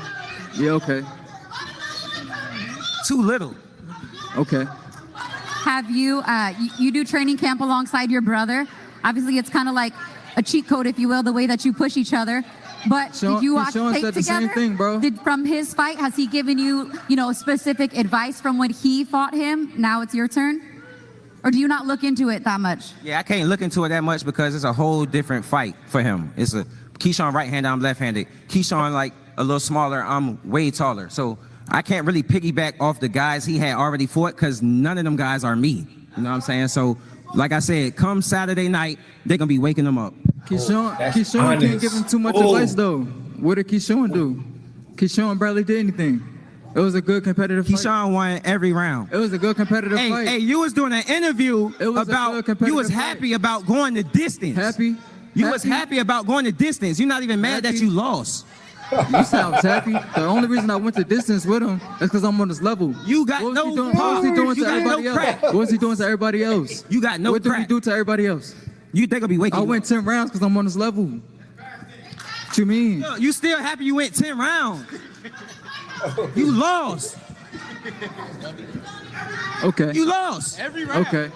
Yeah, okay. Too little. Okay. Have you, you do training camp alongside your brother? Obviously, it's kind of like a cheat code, if you will, the way that you push each other. But did you watch Sean tape said the together? same thing, bro. From his fight, has he given you, specific advice from when he fought him? Now it's your turn? Or do you not look into it that much? Yeah, I can't look into it that much because it's a whole different fight for him. It's a Keyshawn right-handed, I'm left-handed. Keyshawn like a little smaller, I'm way taller. So I can't really piggyback off the guys he had already fought because none of them guys are me. You know what I'm saying? So, like I said, come Saturday night, they're going to be waking them up. Keyshawn can't give him too much advice, though. What did Keyshawn do? Keyshawn barely did anything. It was a good competitive fight. Keyshawn won every round. It was a good competitive fight. Hey, you was doing an interview about, you was happy about going the distance. Happy? You was happy about going the distance. You're not even mad that you lost. You sound happy. The only reason I went the distance with him is because I'm on this level. You got no crap. What was he doing to everybody else? What was he doing to everybody else? You got no crap. What did he do to everybody else? You think I'll be waking I went 10 rounds because I'm on this level. What you mean? You still happy you went 10 rounds. You lost. Okay. You lost. Every round. Okay.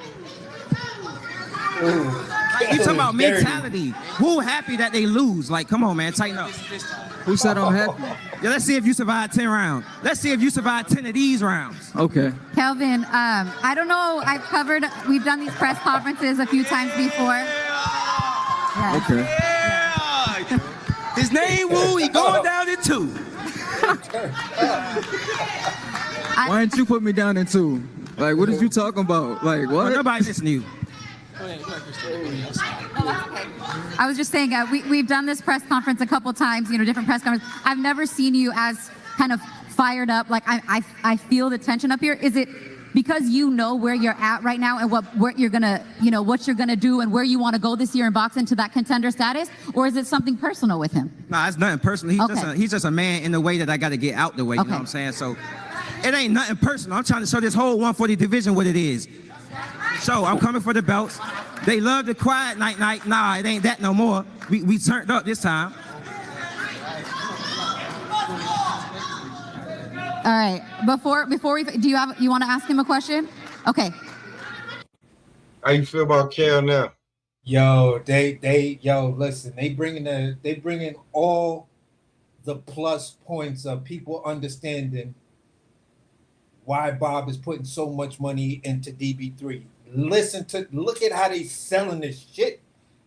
Like, you talking about mentality. Who happy that they lose? Like, come on, man, tighten up. Who said I'm happy? Yeah, let's see if you survive 10 rounds. Let's see if you survive 10 of these rounds. Okay. Kelvin, I don't know, we've done these press conferences a few times before. Yeah. Okay. Yeah. His name Wu, he going down in 2. Why didn't you put me down in 2? Like, what is you talking about? Like, what? Well, nobody listening to you. I was just saying, we've done this press conference a couple times, different press conferences. I've never seen you as kind of fired up. Like, I feel the tension up here. Is it because you know where you're at right now and what you're gonna, what you're gonna do and where you want to go this year in boxing to that contender status? Or is it something personal with him? Nah, it's nothing personal. He's just a man in the way that I got to get out the way. You know what I'm saying? So it ain't nothing personal. I'm trying to show this whole 140 division what it is. So I'm coming for the belts. They love the quiet night. Nah, it ain't that no more. We turned up this time. All right. Before we you want to ask him a question? Okay. How you feel about Cal now? Yo, listen, they bringing all the plus points of people understanding why Bob is putting so much money into DB3. Look at how they selling this shit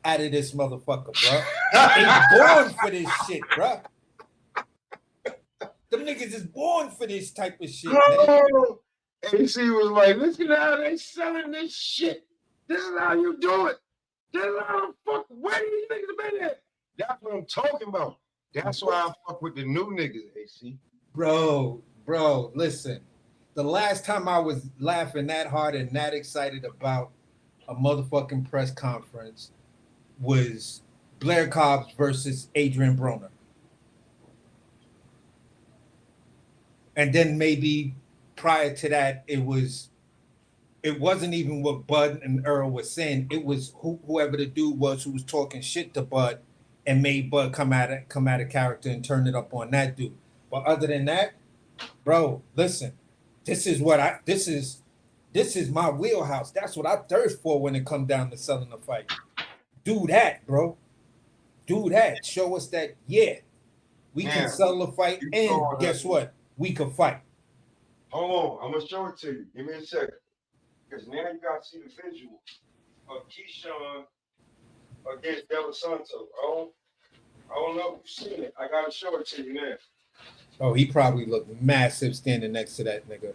out of this motherfucker, bro. They born for this shit, bro. Them niggas is born for this type of shit, man. AC was like, listen how they selling this shit. This is how you do it. This is how the fuck, where these niggas been at? That's what I'm talking about. That's why I fuck with the new niggas, AC. Bro, listen. The last time I was laughing that hard and that excited about a motherfucking press conference was Blair Cobbs versus Adrian Broner. And then maybe prior to that, it wasn't even what Bud and Earl was saying. It was whoever the dude was who was talking shit to Bud and made Bud come out of character and turn it up on that dude. But other than that, bro, listen. This is my wheelhouse. That's what I thirst for when it comes down to selling a fight. Do that, bro. Do that. Show us that, yeah, we can sell a fight, and guess what? We can fight. Hold on, I'm gonna show it to you. Give me a second. Because now you gotta see the visual of Keyshawn against De La Santo. I don't know if you've seen it. I gotta show it to you now. Oh, he probably looked massive standing next to that nigga.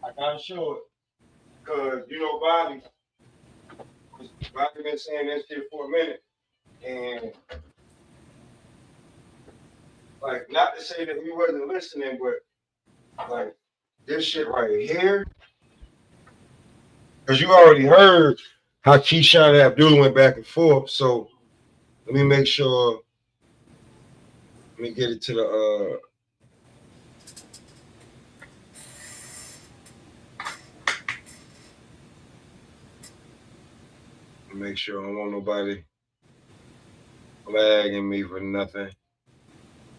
I gotta show it. Because, Bobby been saying that shit for a minute. And, like, not to say that we wasn't listening, but, like, this shit right here. Because you already heard how Keyshawn and Abdullah went back and forth. So, let me make sure. Let me get it to the make sure I don't want nobody flagging me for nothing.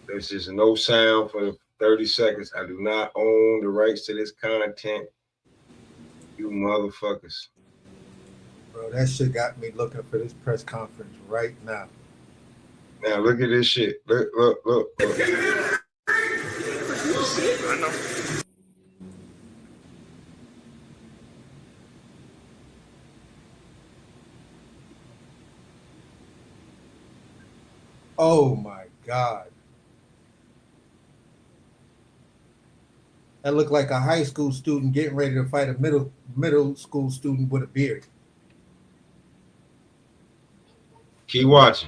There's just no sound for 30 seconds. I do not own the rights to this content. You motherfuckers. Bro, that shit got me looking for this press conference right now. Now look at this shit. Look. Oh my God. That looked like a high school student getting ready to fight a middle school student with a beard. Keep watching.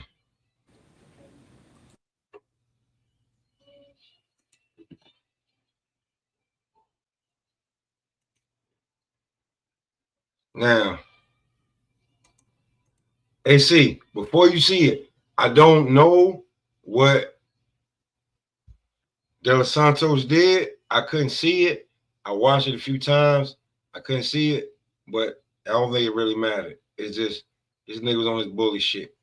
Now, AC, before you see it, I don't know what De Los Santos did. I couldn't see it. I watched it a few times. I couldn't see it, but I don't think it really mattered. It's just this nigga was on his bully shit.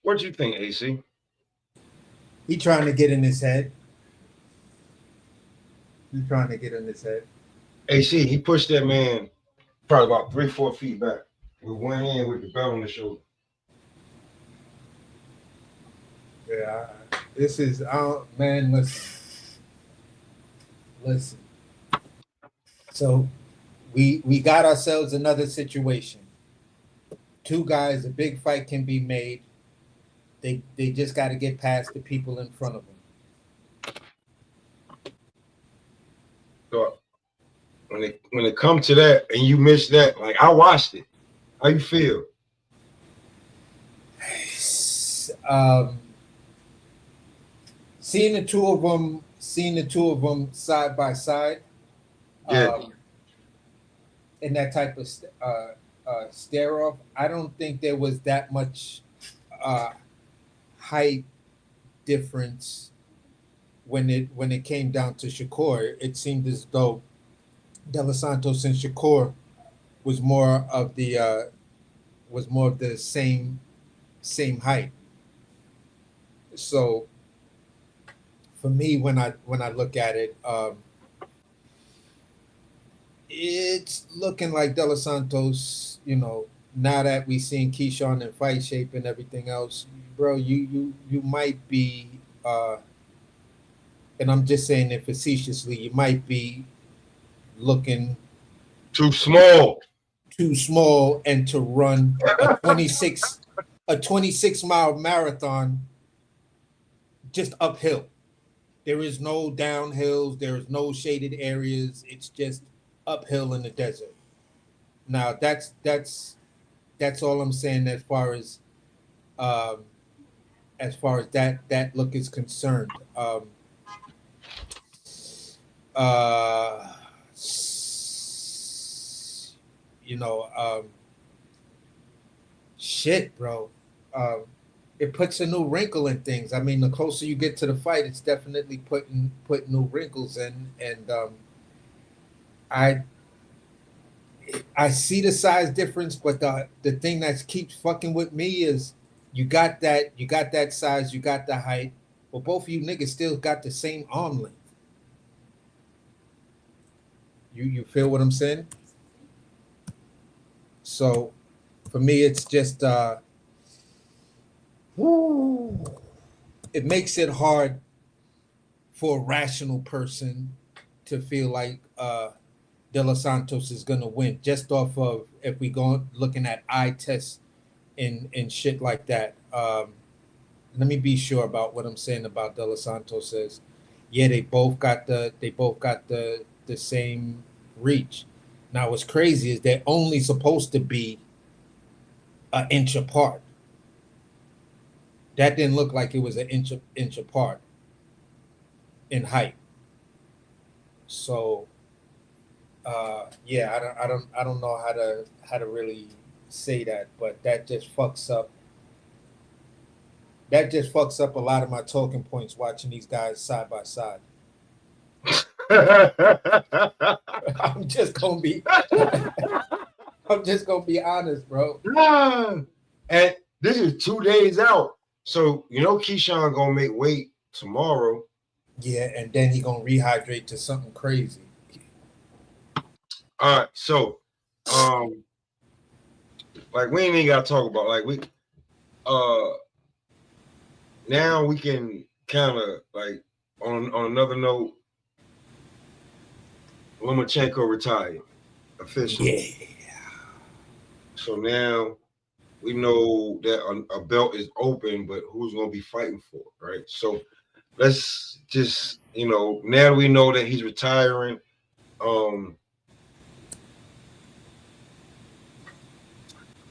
What you think, AC? He trying to get in his head. He's trying to get in his head. AC, he pushed that man probably about 3-4 feet back with one hand with the belt on the shoulder. Yeah, this is man. Listen. So we got ourselves another situation. Two guys, a big fight can be made. They just got to get past the people in front of them. So when it comes to that and you miss that, like I watched it, how you feel? Seeing the two of them side by side, in that type of stare off, I don't think there was that much height difference when it came down to Shakur. It seemed as though De Los Santos and Shakur was more of the same height. So for me, when I look at it, it's looking like De Los Santos, now that we seen Keyshawn in fight shape and everything else, bro, you might be, and I'm just saying it facetiously, you might be looking too small, and to run a 26-mile marathon just uphill. There is no downhills, there is no shaded areas. It's just uphill in the desert. Now that's all I'm saying as far as that look is concerned. Shit, bro. It puts a new wrinkle in things. I mean, the closer you get to the fight, it's definitely putting new wrinkles in. And I see the size difference, but the thing that keeps fucking with me is you got that size, you got the height, but both of you niggas still got the same arm length. You feel what I'm saying? So for me, it's just it makes it hard for a rational person to feel like De Los Santos is gonna win just off of if we go looking at eye tests and shit like that. Let me be sure about what I'm saying about De Los Santos is. Yeah, they both got the same reach. Now what's crazy is they're only supposed to be an inch apart. That didn't look like it was an inch apart in height. So yeah, I don't know how to really say that, but that just fucks up. That just fucks up a lot of my talking points watching these guys side by side. I'm just gonna be honest, bro. And this is 2 days out. So you know Keyshawn gonna make weight tomorrow. Yeah, and then he gonna rehydrate to something crazy. All right, so like we ain't even gotta talk about like we now we can kind of like on another note, Lomachenko retired officially. Yeah. So now we know that a belt is open, but who's gonna be fighting for it, right? So let's just, you know, now we know that he's retiring.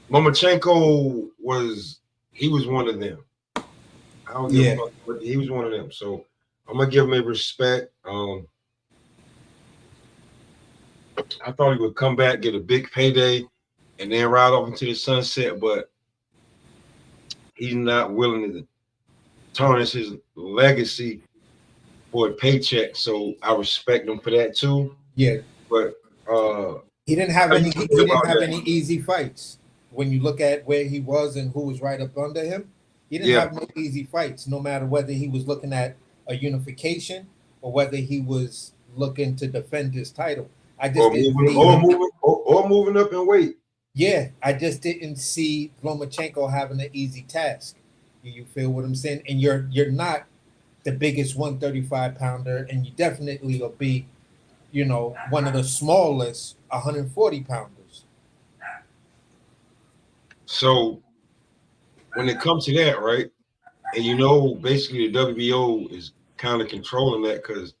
Lomachenko was one of them. I don't give a fuck, but he was one of them. So I'm gonna give him a respect. I thought he would come back, get a big payday, and then ride off into the sunset, but he's not willing to tarnish his legacy for a paycheck. So I respect him for that too. Yeah, but he didn't have any easy fights. When you look at where he was and who was right up under him, he didn't have no easy fights, no matter whether he was looking at a unification or whether he was looking to defend his title. I just moving up in weight. Yeah, I just didn't see Lomachenko having an easy task. You feel what I'm saying? And you're not the biggest 135-pounder, and you definitely will be, you know, one of the smallest 140-pounders. So when it comes to that, right, and you know, basically the WBO is kind of controlling that because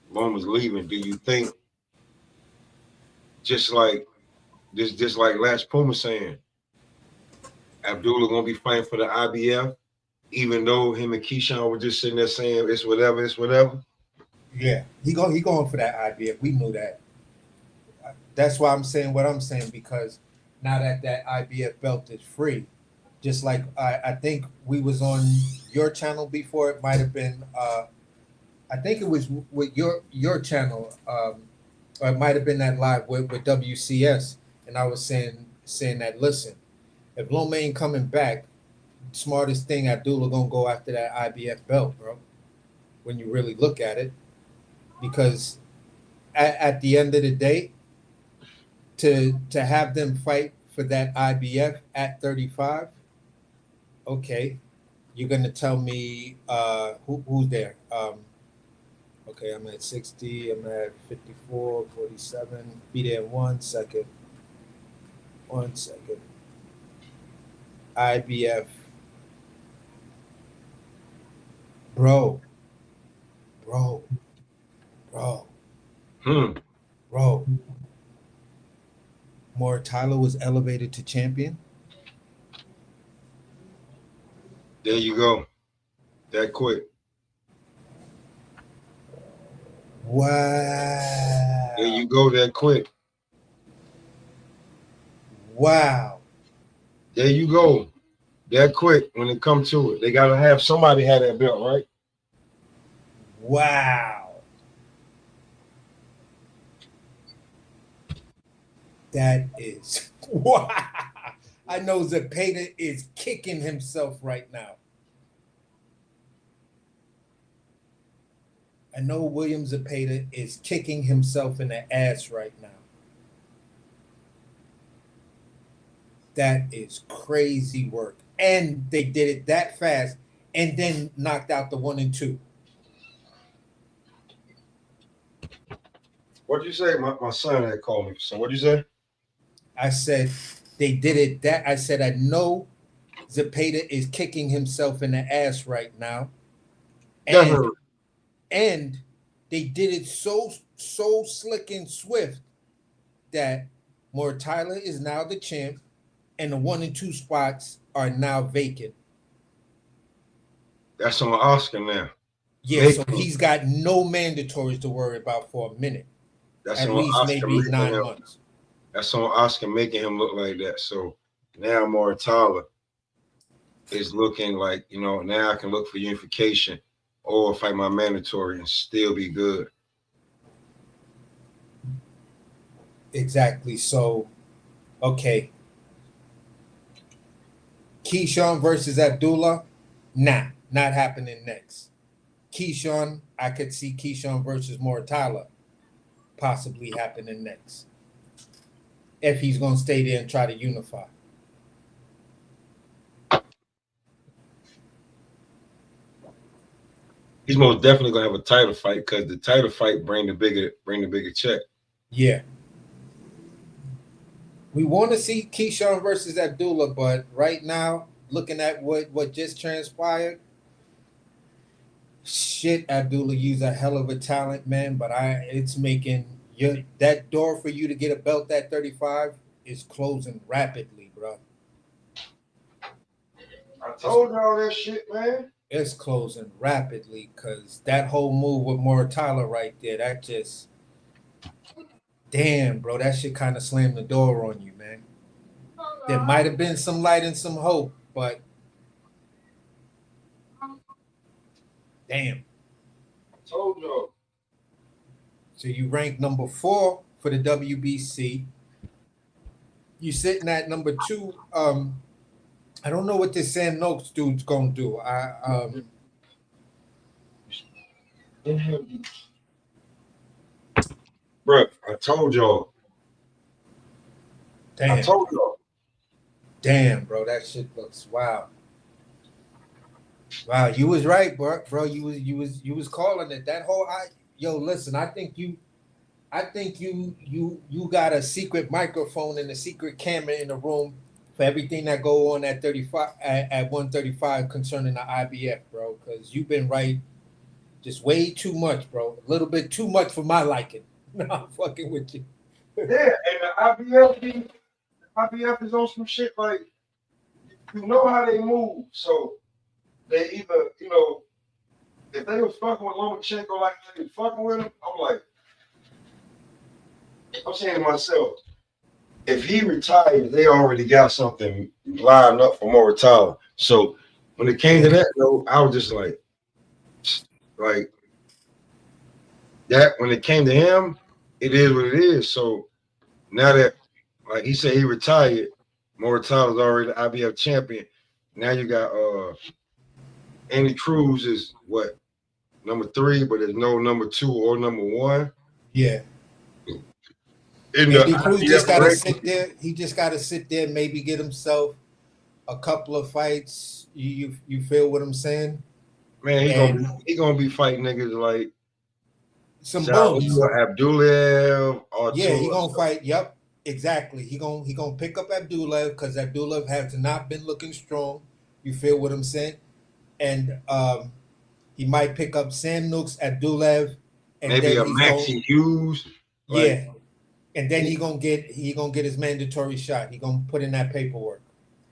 Loma's leaving. Do you think, just like Last Puma saying, Abdullah gonna be fighting for the IBF, even though him and Keyshawn were just sitting there saying it's whatever, it's whatever? Yeah, he going for that IBF. We knew that. That's why I'm saying what I'm saying, because now that IBF belt is free, just like I think we was on your channel before. It might have been I think it was with your channel, or it might have been that live with WCS, and I was saying that, listen, if Loma ain't coming back, smartest thing Abdullah gonna go after that IBF belt, bro. When you really look at it, because at the end of the day, to have them fight for that IBF at 35, okay, you're gonna tell me who's there? Okay, I'm at 60. I'm at 54, 47. Be there in 1 second. 1 second. IBF. Bro. More Tyler was elevated to champion. There you go. That quick. Wow. There you go, that quick. Wow. There you go. That quick when it comes to it. They gotta have somebody have that belt, right? Wow. That is wow. I know Zepeda is kicking himself right now. I know William Zepeda is kicking himself in the ass right now. That is crazy work. And they did it that fast and then knocked out the 1 and 2. What'd you say? My son had called me. So what'd you say? I said they did it that I said I know Zepeda is kicking himself in the ass right now. And they did it so slick and swift that Tyler is now the champ. and the 1 and 2 spots are now vacant. That's on Oscar now. Yeah, so he's got no mandatories to worry about for a minute. That's at on least Oscar maybe making 9 him- months. That's on Oscar making him look like that. So now Mortala is looking like, you know, now I can look for unification or fight my mandatory and still be good. Exactly. So, okay. Keyshawn versus Abdullah, nah, not happening next. Keyshawn, I could see Keyshawn versus Mortala possibly happening next. If he's going to stay there and try to unify. He's most definitely gonna have a title fight because the title fight bring the bigger check. Yeah. We want to see Keyshawn versus Abdullah, but right now, looking at what just transpired, shit, Abdullah, you's a hell of a talent, man. But it's making that door for you to get a belt at 35 is closing rapidly, bro. I told y'all that shit, man. It's closing rapidly because that whole move with Mortala right there, that just, damn, bro, that shit kind of slammed the door on you, man. There might have been some light and some hope, but damn. I told y'all. So you rank number 4 for the WBC. You sitting at number 2. I don't know what this Sam Noakes dude's gonna do. Bro, I told y'all. Damn. I told y'all. Damn, bro, that shit looks wow. Wow, you was right, bro. You was calling it. That whole listen, I think you got a secret microphone and a secret camera in the room for everything that go on at 35 at 135 concerning the IBF, bro. Because you've been right just way too much, bro. A little bit too much for my liking. No, I'm fucking with you. Yeah, and the IBF is on some shit like, you know how they move. So they either, you know, if they was fucking with Lomachenko like they was fucking with him, I'm saying to myself, if he retires, they already got something lined up for Mortala. So when it came to that, though, I was just like that. When it came to him, it is what it is. So now that, like he said, he retired, Mortala's already the IBF champion. Now you got Andy Cruz is what, number 3, but there's no number 2 or number 1. Yeah. Andy Cruz just gotta sit there. He just gotta sit there, maybe get himself a couple of fights. You feel what I'm saying? Man, he gonna be fighting niggas like some bums. Abdullah. Yeah, he gonna fight. Yep, exactly. He gonna pick up Abdullah because Abdullah has not been looking strong. You feel what I'm saying? And he might pick up Sam Nooks, Abdullah, and maybe then a Maxie Hughes. Yeah, and then he gonna get his mandatory shot. He gonna put in that paperwork.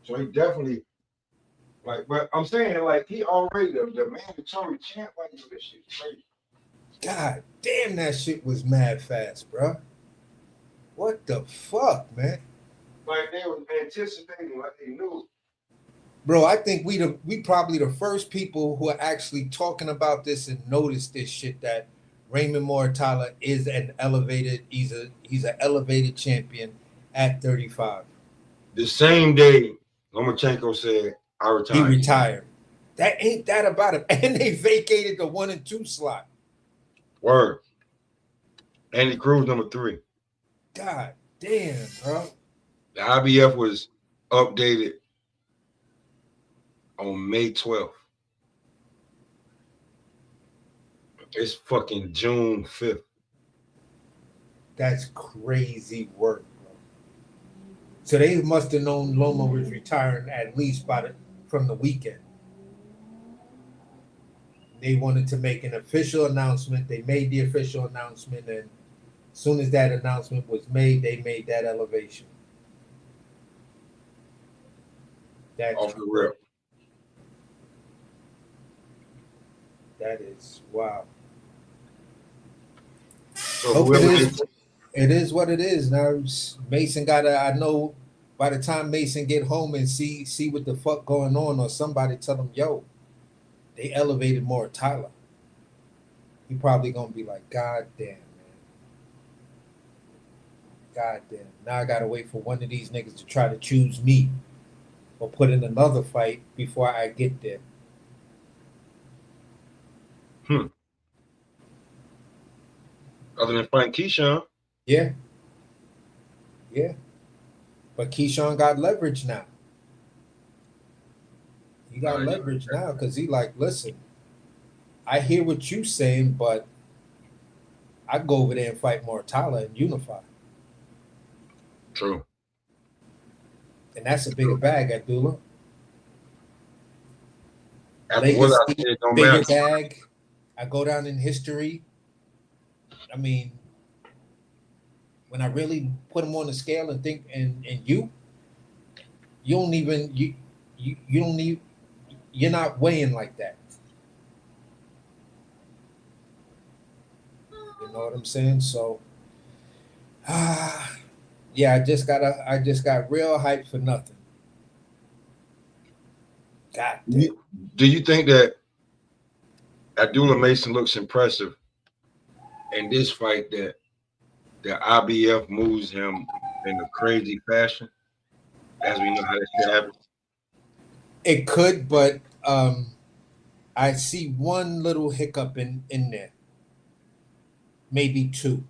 So he definitely but I'm saying like he already the mandatory champ. Like this shit crazy. God damn, that shit was mad fast, bro. What the fuck, man? Like they was anticipating, like they knew. Bro, I think we probably the first people who are actually talking about this and noticed this shit, that Raymond Mortala is an elevated, he's an elevated champion at 35. The same day Lomachenko said, I retired. He retired. That ain't that about him. And they vacated the 1 and 2 slot. Word. Andy Cruz number 3. God damn, bro. The IBF was updated on May 12th. It's fucking June 5th. That's crazy work, bro. So they must have known Loma was retiring at least from the weekend. They wanted to make an official announcement. They made the official announcement, and as soon as that announcement was made, they made that elevation. That's off the rip. That is wow. So Hope whoever it is what it is. Now Mason gotta. I know by the time Mason get home and see what the fuck going on, or somebody tell him, yo, they elevated more Tyler. He probably gonna be like, God damn, man. God damn. Now I gotta wait for one of these niggas to try to choose me or put in another fight before I get there. Other than fighting Keyshawn. Yeah. Yeah. But Keyshawn got leverage now. He got leverage now because he like, listen, I hear what you saying, but I go over there and fight more Tyler and unify. True. And that's a bigger bag, Abdullah. After what I said, don't bigger matter. bag. I go down in history. I mean, when I really put them on the scale and think, and you don't even you don't need, you're not weighing like that. You know what I'm saying? So, yeah, I just got real hype for nothing. God damn. Do you think that Abdullah Mason looks impressive in this fight, that the IBF moves him in a crazy fashion, as we know how that shit happens? It could, but I see one little hiccup in there. Maybe two.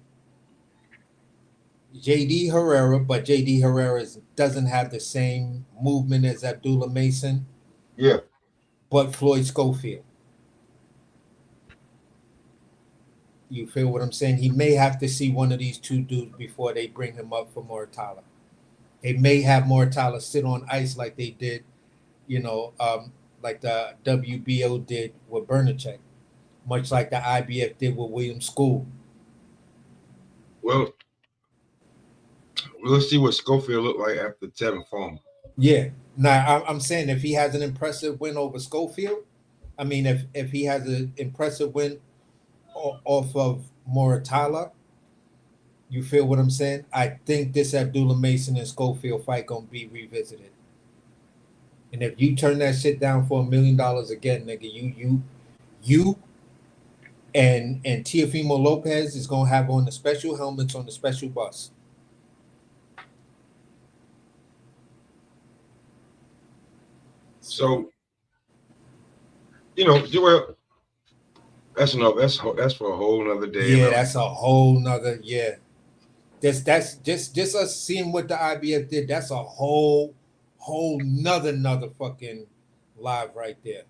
JD Herrera, but JD Herrera doesn't have the same movement as Abdullah Mason. Yeah. But Floyd Schofield. You feel what I'm saying? He may have to see one of these two dudes before they bring him up for Moratala. They may have Moratala sit on ice like they did, you know, like the WBO did with Bernacek, much like the IBF did with William School. Well, we'll see what Schofield looked like after Tevin Farmer. Yeah. Now, I'm saying if he has an impressive win over Schofield, I mean, if he has an impressive win off of Moratala, you feel what I'm saying? I think this Abdullah Mason and Schofield fight gonna be revisited. And if you turn that shit down for $1 million again, nigga, you and Teofimo Lopez is gonna have on the special helmets on the special bus. So, you know, Joel, that's enough. That's for a whole nother day. Yeah, that's a whole nother, yeah. That's just us seeing what the IBF did. That's a whole nother fucking live right there.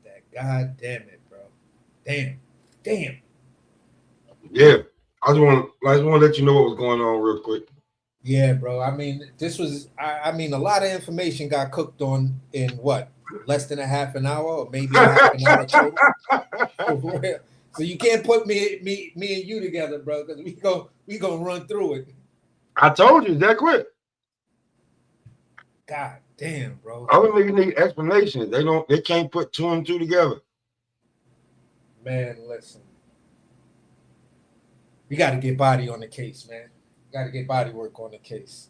That God damn it, bro. Damn. Yeah, I just want to let you know what was going on real quick. Yeah, bro. I mean, this was. I mean, a lot of information got cooked on in what, less than a half an hour, or maybe a half an hour total. So you can't put me and you together, bro, because we gonna run through it. I told you that quick. God damn, bro. Other niggas need explanations. They can't put two and two together. Man, listen. We got to get Body on the case, man. Got to get Body work on the case.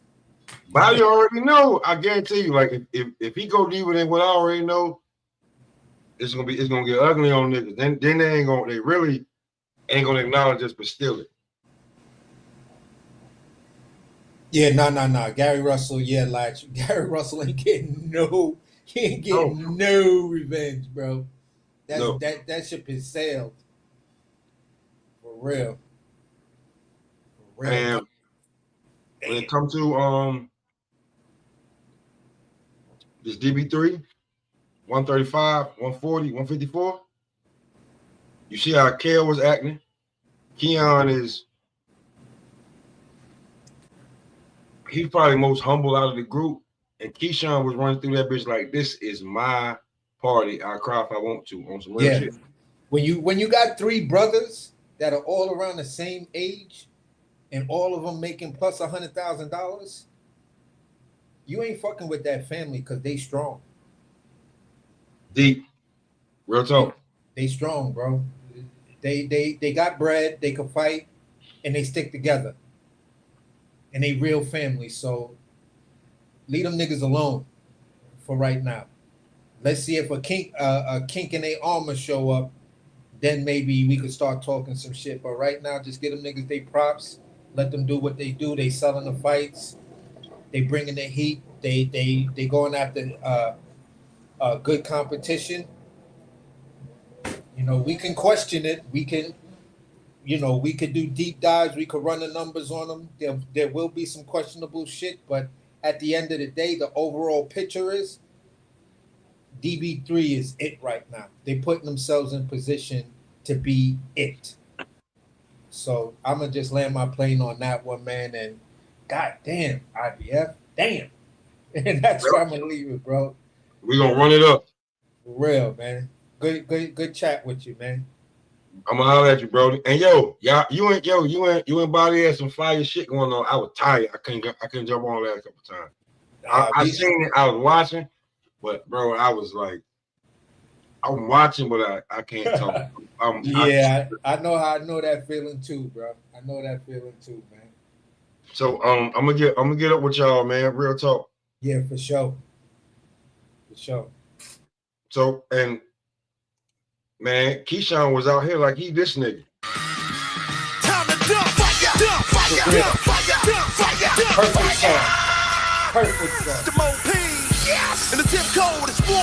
Body already know. I guarantee you, like if he go deeper than what I already know, it's gonna get ugly on niggas. Then they really ain't gonna acknowledge us, but steal it. Yeah, no. Gary Russell, yeah, like Gary Russell ain't getting no revenge, bro. That ship is sailed. For real. And when it comes to this DB3, 135, 140, 154, you see how Kale was acting. Keon he's probably most humble out of the group, and Keyshawn was running through that bitch like, this is my party. I'll cry if I want to on some real shit. When you got three brothers that are all around the same age, and all of them making plus $100,000, You ain't fucking with that family because they strong. Deep. Real talk. They strong, bro. They got bread, they can fight, and they stick together. And they real family. So leave them niggas alone for right now. Let's see if a kink in their armor show up, then maybe we could start talking some shit. But right now, just get them niggas they props. Let them do what they do. They selling the fights. They bringing the heat. They going after good competition. You know, we can question it. We can, we could do deep dives. We could run the numbers on them. There will be some questionable shit, but at the end of the day, the overall picture is DB3 is it right now. They putting themselves in position to be it. So I'm gonna just land my plane on that one, man. And goddamn, IBF, damn. And that's where I'm gonna leave it, bro. We gonna run it up. For real, man. Good chat with you, man. I'm gonna holler at you, bro. And you and Body had some fire shit going on. I was tired. I couldn't jump on that a couple times. I seen it. I was watching, but bro, I was like, I'm watching, but I can't talk. I know that feeling too, bro. I know that feeling too, man. So I'm gonna get up with y'all, man. Real talk. Yeah, for sure. For sure. So man, Keyshawn was out here like he this nigga. Time to dump fire. Perfect song. Perfect song. The Mo P. Yes. And the zip code is 1, 2,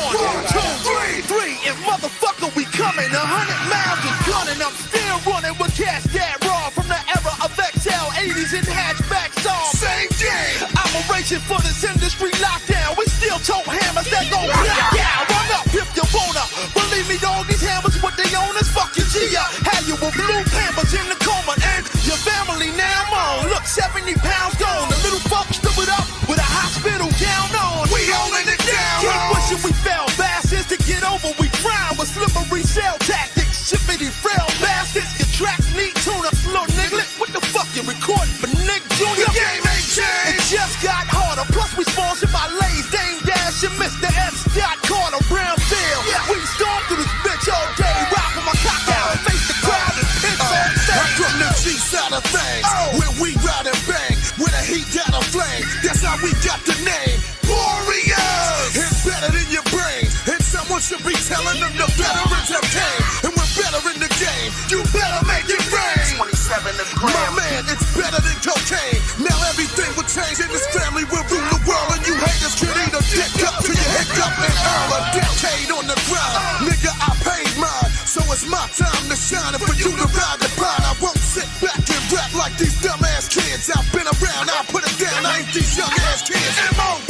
3. And motherfucker, we coming 100 miles and gunning. I'm still running with cash that raw from the era of XL 80s and hatchback songs. Same game. Operation for this industry lockdown. We still tote hammers that go black out. Run up if you wanna. Believe me, all these hammers, what they own is fucking Gia. Have you with blue hammers in the coma and your family now on. Look, 70 pounds gone. The little fuck stood it up with a hospital gown on. We holding it down. Keep pushing, we fell bastards to get over. We grind with slippery cell tactics. Shippity frail bastards. Your tracks need tuna. Little niglet, what the fuck you recording for Nick Jr.? The game ain't changed. It just got harder. Plus we sponsored by Lay's, Dame Dash, and Mr. S. Scott Carter, Brownfield. Yeah. We storm through this bitch all day. Rock with my cock out. Face the crowd and it's on stage. From the G side of things, where we ride and bang, with a heat down a flame. That's how we got the name. Warriors! It's better than your brain. And someone should be telling them the veterans have came. And we're better in the game. You better make it rain. 27 a gram. My man, it's better than cocaine. Now everything will change and this family will rule the world. And you haters can eat a dick up till you hiccup and earn a decade on the ground. Nigga, I paid mine. So it's my time to shine. And for you to ride the pine, I won't sit back and rap like these dumbass kids. I've been around, I'll put it down. I ain't these young ass kids. M.O.